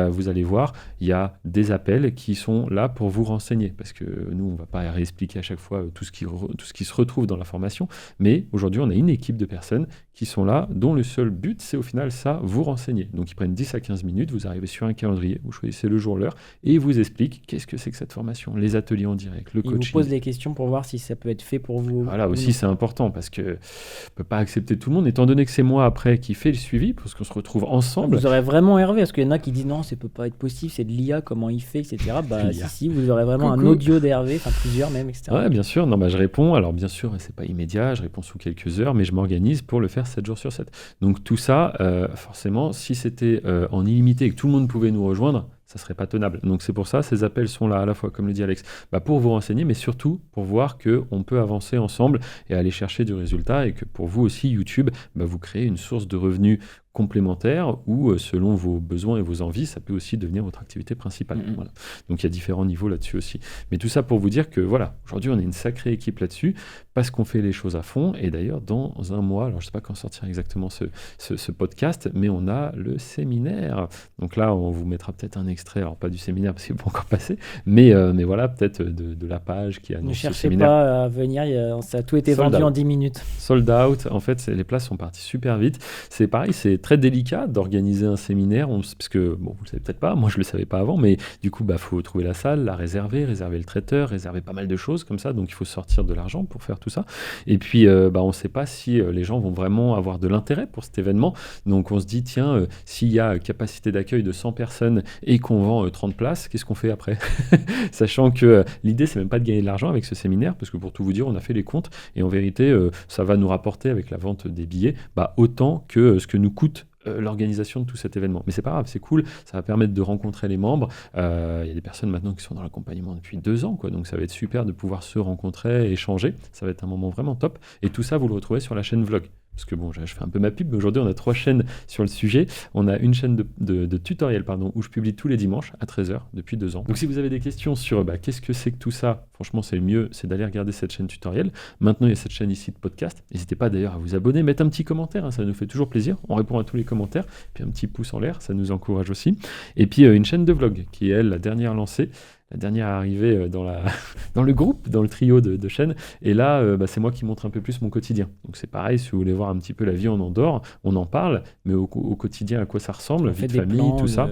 vous allez voir, il y a des appels qui sont là pour vous renseigner. Parce que nous, on ne va pas réexpliquer à chaque fois tout ce qui se retrouve dans la formation. Mais aujourd'hui, on a une équipe de personnes qui sont là, dont le seul but, c'est au final ça, vous renseigner. Donc ils prennent 10 à 15 minutes, vous arrivez sur un calendrier, vous choisissez le jour, l'heure, et ils vous expliquent qu'est-ce que c'est que cette formation, les ateliers en direct, le coaching. Ils vous posent des questions pour voir si ça peut être fait pour vous. Voilà, aussi c'est important, parce que ne peut pas accepter tout le monde, étant donné que c'est moi après qui fais le suivi, parce qu'on se retrouve ensemble. Vous aurez vraiment Hervé, parce qu'il y en a qui disent non, ça peut pas être possible, c'est de l'IA, comment il fait, etc. Bah si, vous aurez vraiment un audio d'Hervé, enfin plusieurs même, etc. Ouais, bien sûr, non, je réponds, alors bien sûr, c'est pas immédiat, je réponds sous quelques heures, mais je m'organise pour le faire 7 jours sur 7. Donc tout ça, forcément, si c'était en illimité et que tout le monde pouvait nous rejoindre, ça serait pas tenable. Donc c'est pour ça, ces appels sont là à la fois, comme le dit Alex, pour vous renseigner, mais surtout pour voir qu'on peut avancer ensemble et aller chercher du résultat, et que pour vous aussi, YouTube, vous créez une source de revenus complémentaire ou selon vos besoins et vos envies, ça peut aussi devenir votre activité principale. Voilà. Donc il y a différents niveaux là-dessus aussi. Mais tout ça pour vous dire que voilà, aujourd'hui on est une sacrée équipe là-dessus parce qu'on fait les choses à fond. Et d'ailleurs dans un mois, alors je ne sais pas quand sortira exactement ce podcast, mais on a le séminaire. Donc là on vous mettra peut-être un extrait, alors pas du séminaire parce qu'il n'est pas encore passé, mais voilà peut-être de la page qui annonce ce séminaire. Ne cherchez pas à venir, ça a tout été vendu en 10 minutes. Sold out, en fait les places sont parties super vite. C'est pareil, c'est très délicat d'organiser un séminaire, parce que, bon, vous le savez peut-être pas, moi je le savais pas avant, mais du coup, faut trouver la salle, la réserver le traiteur, réserver pas mal de choses comme ça, donc il faut sortir de l'argent pour faire tout ça. Et puis, on ne sait pas si les gens vont vraiment avoir de l'intérêt pour cet événement, donc on se dit, tiens, s'il y a capacité d'accueil de 100 personnes et qu'on vend 30 places, qu'est-ce qu'on fait après? Sachant que l'idée, c'est même pas de gagner de l'argent avec ce séminaire, parce que pour tout vous dire, on a fait les comptes, et en vérité, ça va nous rapporter avec la vente des billets, autant que ce que nous coûte l'organisation de tout cet événement. Mais c'est pas grave, c'est cool, ça va permettre de rencontrer les membres. Il y a des personnes maintenant qui sont dans l'accompagnement depuis 2 ans, donc ça va être super de pouvoir se rencontrer, échanger. Ça va être un moment vraiment top. Et tout ça, vous le retrouvez sur la chaîne Vlog. parce que bon, je fais un peu ma pub, mais aujourd'hui on a 3 chaînes sur le sujet. On a une chaîne de tutoriels où je publie tous les dimanches à 13h depuis 2 ans. Donc si vous avez des questions sur qu'est-ce que c'est que tout ça, franchement c'est le mieux, c'est d'aller regarder cette chaîne tutoriel. Maintenant il y a cette chaîne ici de podcast. N'hésitez pas d'ailleurs à vous abonner, mettre un petit commentaire, hein, ça nous fait toujours plaisir. On répond à tous les commentaires, puis un petit pouce en l'air, ça nous encourage aussi. Et puis une chaîne de vlog qui est elle la dernière lancée. La dernière arrivée dans le groupe, dans le trio de chaînes. Et là, c'est moi qui montre un peu plus mon quotidien. Donc c'est pareil, si vous voulez voir un petit peu la vie en Andorre, on en parle, mais au quotidien, à quoi ça ressemble, vie de famille, tout ça.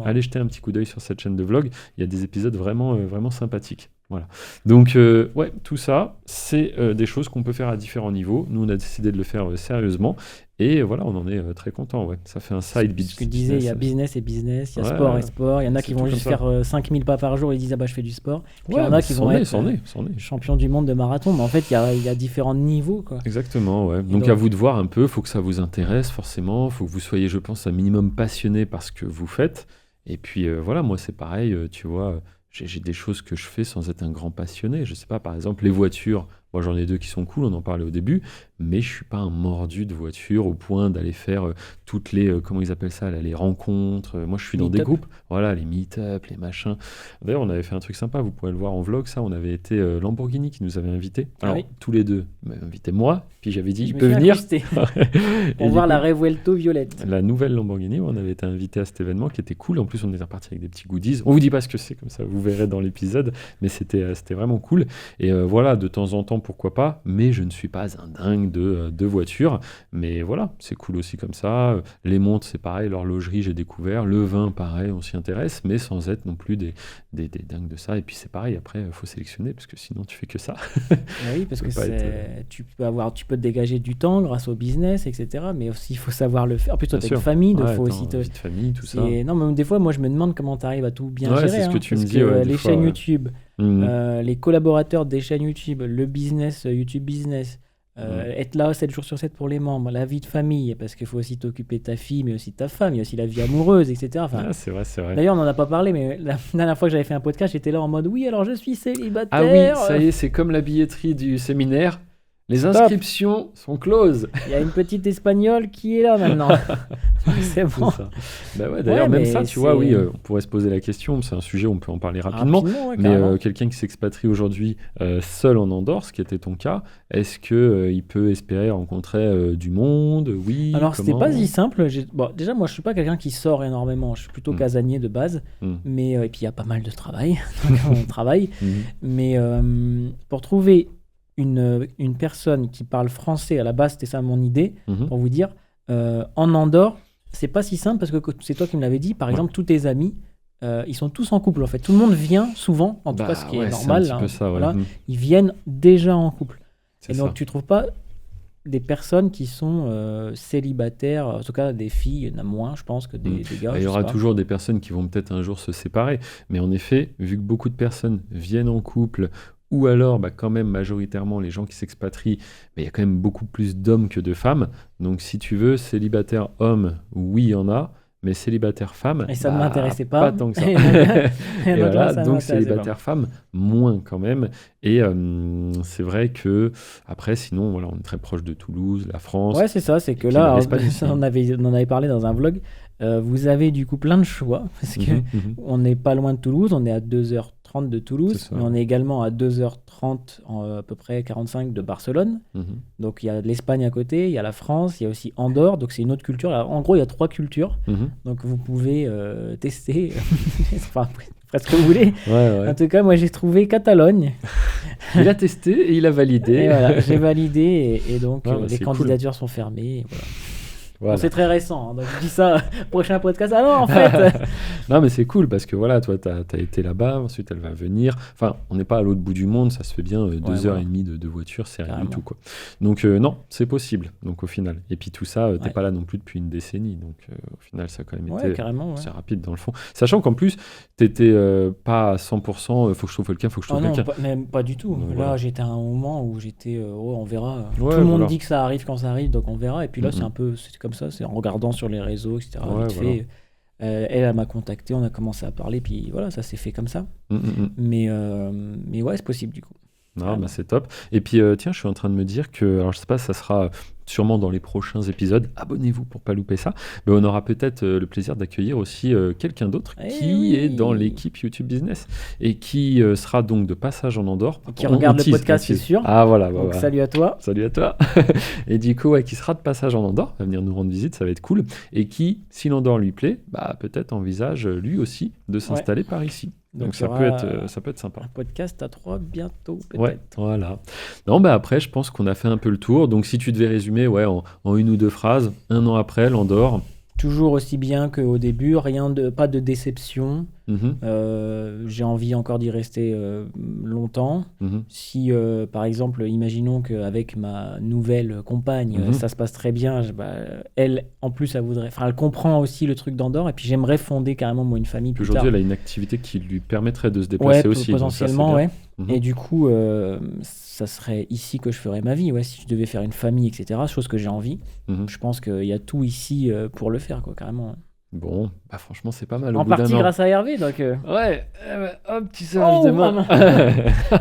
Allez jeter un petit coup d'œil sur cette chaîne de vlog. Il y a des épisodes vraiment, vraiment sympathiques. Voilà. Donc, tout ça, c'est des choses qu'on peut faire à différents niveaux. Nous, on a décidé de le faire sérieusement. Et voilà, on en est très content. Ouais. Ça fait un side business. Ce que tu disais, il y a business et business, il y a sport et sport. Il y en a qui vont juste faire 5000 pas par jour et disent je fais du sport. Puis il y en a qui vont être champions du monde de marathon. Mais en fait, il y a différents niveaux. Quoi. Exactement. Ouais. Donc, à vous de voir un peu. Il faut que ça vous intéresse forcément. Il faut que vous soyez, je pense, un minimum passionné par ce que vous faites. Et puis voilà, moi, c'est pareil. Tu vois. J'ai des choses que je fais sans être un grand passionné. Je sais pas, par exemple, les voitures. Moi, j'en ai 2 qui sont cool, on en parlait au début, mais je suis pas un mordu de voiture au point d'aller faire toutes les, comment ils appellent ça, là, les rencontres. Moi, je suis dans des groupes, voilà, les meet-up, les machins. D'ailleurs, on avait fait un truc sympa, vous pourrez le voir en vlog, ça. On avait été Lamborghini qui nous avait invités. Alors, tous les deux, ils m'avaient invité moi, puis j'avais dit, il peut venir. Pour voir la Revuelto violette. La nouvelle Lamborghini, on avait été invité à cet événement qui était cool. En plus, on était reparti avec des petits goodies. On vous dit pas ce que c'est, comme ça, vous verrez dans l'épisode, mais c'était vraiment cool. Et voilà, de temps en temps, pourquoi pas, mais je ne suis pas un dingue de voiture. Mais voilà, c'est cool aussi comme ça. Les montres, c'est pareil, l'horlogerie, j'ai découvert. Le vin, pareil, on s'y intéresse, mais sans être non plus des dingues de ça. Et puis c'est pareil, après, il faut sélectionner, parce que sinon, tu fais que ça. Oui, parce que tu peux te dégager du temps grâce au business, etc. Mais aussi, il faut savoir le faire. En plus, toi, tu as une famille, il faut aussi vie de famille, tout ça. Non, mais des fois, moi, je me demande comment tu arrives à tout bien gérer. C'est ce que tu me dis. Les chaînes YouTube, les collaborateurs des chaînes YouTube, le business, YouTube Business, être là 7 jours sur 7 pour les membres, la vie de famille, parce qu'il faut aussi t'occuper de ta fille, mais aussi de ta femme, il y a aussi la vie amoureuse, etc. Enfin, c'est vrai. D'ailleurs, on n'en a pas parlé, mais la dernière fois que j'avais fait un podcast, j'étais là en mode oui, alors je suis célibataire. Ah oui, ça y est, c'est comme la billetterie du séminaire. Les inscriptions sont closes. Il y a une petite espagnole qui est là maintenant. C'est bon. C'est ça. Bah ouais, d'ailleurs, même ça, tu vois, oui, on pourrait se poser la question. C'est un sujet où on peut en parler rapidement. Mais quelqu'un qui s'expatrie aujourd'hui seul en Andorre, ce qui était ton cas, est-ce qu'il peut espérer rencontrer du monde? Oui. Alors, c'était pas si simple. Bon, déjà, moi, je suis pas quelqu'un qui sort énormément. Je suis plutôt casanier de base. Mais, et puis, il y a pas mal de travail. Donc, on travaille. Mais pour trouver une personne qui parle français, à la base c'était ça mon idée, pour vous dire, en Andorre c'est pas si simple parce que c'est toi qui me l'avais dit, par exemple tous tes amis ils sont tous en couple en fait, tout le monde vient souvent, en tout cas ce qui est normal, un petit peu ça, voilà, ils viennent déjà en couple, et donc ça. tu trouves pas des personnes qui sont célibataires, en tout cas des filles, il y en a moins je pense que des gars. Il y aura toujours des personnes qui vont peut-être un jour se séparer, mais en effet, vu que beaucoup de personnes viennent en couple, ou alors quand même majoritairement les gens qui s'expatrient, il y a quand même beaucoup plus d'hommes que de femmes. Donc si tu veux, célibataire homme, oui il y en a, mais célibataire femme, et ça ne m'intéressait pas tant que ça. Et donc, voilà, là, donc célibataire femme, moins quand même. Et c'est vrai que après, sinon, voilà, on est très proche de Toulouse, la France. Ouais, c'est ça, c'est que là, on en avait parlé dans un vlog. Vous avez du coup plein de choix parce que on n'est pas loin de Toulouse, on est à 2h30 de Toulouse, mais on est également à 2h30 à peu près 45 de Barcelone. Donc il y a l'Espagne à côté, il y a la France, il y a aussi Andorre, donc c'est une autre culture. Alors, en gros, il y a 3 cultures, donc vous pouvez tester enfin, presque vous voulez. Ouais. En tout cas, moi j'ai trouvé Catalogne. Il a testé et il a validé. Et voilà, j'ai validé et donc les candidatures sont fermées. Et voilà. Voilà. Bon, c'est très récent, donc je dis ça prochain podcast. Ah non, en fait Non, mais c'est cool parce que voilà, toi, t'as été là-bas, ensuite elle va venir. Enfin, on n'est pas à l'autre bout du monde, ça se fait bien 2h30 de voiture, c'est rien du tout, quoi. Donc, non, c'est possible, donc au final. Et puis tout ça, t'es pas là non plus depuis une décennie, donc au final, ça a quand même été c'est rapide dans le fond. Sachant qu'en plus, t'étais pas à 100%, faut que je trouve quelqu'un, Non, même pas du tout. Donc, là, voilà. J'étais à un moment où j'étais, on verra. Tout le monde dit que ça arrive quand ça arrive, donc on verra. Et puis là, c'est un peu. Comme ça, c'est en regardant sur les réseaux, etc. Fait, elle m'a contacté, on a commencé à parler, puis voilà, ça s'est fait comme ça. Mais ouais, c'est possible du coup. Non, bah, c'est top. Et puis, tiens, je suis en train de me dire que, alors je sais pas, ça sera sûrement dans les prochains épisodes. Abonnez-vous pour pas louper ça. Mais on aura peut-être le plaisir d'accueillir aussi quelqu'un d'autre qui est dans l'équipe YouTube Business et qui sera donc de passage en Andorre. Et qui regarde le podcast, c'est sûr. Ah voilà. Donc, salut à toi. Salut à toi. Et du coup, qui sera de passage en Andorre, va venir nous rendre visite, ça va être cool. Et qui, si l'Andorre lui plaît, bah, peut-être envisage lui aussi de s'installer par ici. Donc ça peut être sympa. Un podcast à 3 bientôt, peut-être. Ouais, voilà. Non, bah après, je pense qu'on a fait un peu le tour. Donc si tu devais résumer en une ou deux phrases, 1 an après, l'Andorre. Toujours aussi bien qu'au début, pas de déception. Mhm. J'ai envie encore d'y rester longtemps. Mhm. Si, par exemple, imaginons qu'avec ma nouvelle compagne, ça se passe très bien, elle, en plus, elle comprend aussi le truc d'Andorre, et puis j'aimerais fonder carrément, moi, une famille plus tard. Aujourd'hui, elle a une activité qui lui permettrait de se déplacer aussi. Potentiellement, donc ça, ouais. Mhm. Et du coup, ça serait ici que je ferais ma vie, ouais, si je devais faire une famille, etc., chose que j'ai envie. Je pense qu'il y a tout ici pour le faire, quoi, carrément. Bon, bah franchement, c'est pas mal. En partie grâce à Hervé, donc. Ouais, hop, petit serge de main.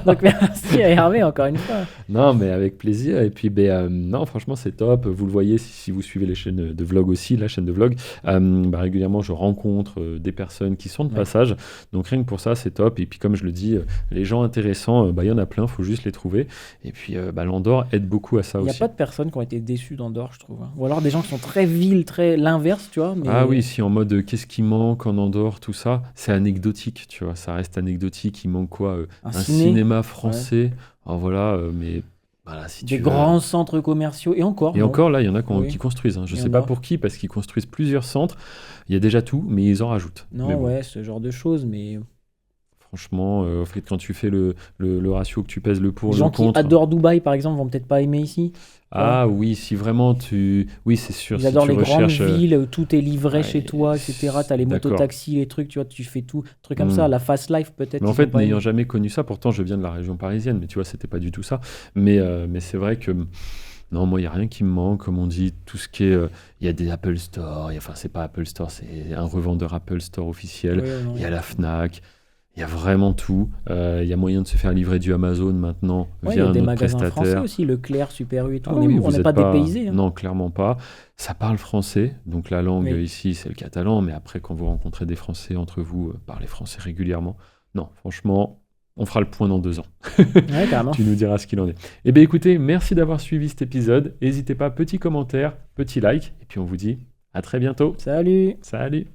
Donc merci à Hervé encore une fois. Non, mais avec plaisir. Et puis, non, franchement, c'est top. Vous le voyez si vous suivez les chaînes de vlog aussi, la chaîne de vlog. Régulièrement, je rencontre des personnes qui sont de passage. Donc rien que pour ça, c'est top. Et puis, comme je le dis, les gens intéressants, il y en a plein. Il faut juste les trouver. Et puis, l'Andorre aide beaucoup à ça aussi. Il n'y a pas de personnes qui ont été déçues d'Andorre, je trouve. Ou alors des gens qui sont très vils, très l'inverse, tu vois. Mais... Ah oui, si en mode qu'est-ce qui manque en Andorre, tout ça, c'est anecdotique, tu vois, ça reste anecdotique. Il manque quoi un cinéma français. Ouais. Alors voilà, mais voilà, si des grands centres commerciaux et encore. Et encore là, il y en a qui construisent. Je ne sais pas pour qui, parce qu'ils construisent plusieurs centres. Il y a déjà tout, mais ils en rajoutent. Non, ouais, ce genre de choses, mais. Franchement, quand tu fais le ratio que tu pèses le pour, les le gens contre. qui adorent Dubaï, par exemple, vont peut-être pas aimer ici. Ah oui, si vraiment tu... Oui, c'est sûr. Ils adorent si tu les recherches... grandes villes où tout est livré chez toi, etc. T'as les mototaxis, les trucs, tu vois, tu fais tout. Trucs comme ça, la fast life peut-être. Mais en fait, n'ayant jamais connu ça, pourtant je viens de la région parisienne, mais tu vois, c'était pas du tout ça. Mais c'est vrai que... Non, moi, il n'y a rien qui me manque. Comme on dit, tout ce qui est... Il y a des Apple Store. Enfin, c'est pas Apple Store, c'est un revendeur Apple Store officiel. Il y a la Fnac. Il y a vraiment tout. Il y a moyen de se faire livrer du Amazon maintenant via un autre prestataire. Il y a des magasins français aussi, Leclerc, Super U et tout. Ah, on n'est pas dépaysés. Non, clairement pas. Ça parle français. Donc la langue ici, c'est le catalan. Mais après, quand vous rencontrez des Français entre vous, parlez français régulièrement. Non, franchement, on fera le point dans 2 ans. Ouais, carrément. Tu nous diras ce qu'il en est. Eh bien, écoutez, merci d'avoir suivi cet épisode. N'hésitez pas, petit commentaire, petit like. Et puis, on vous dit à très bientôt. Salut. Salut.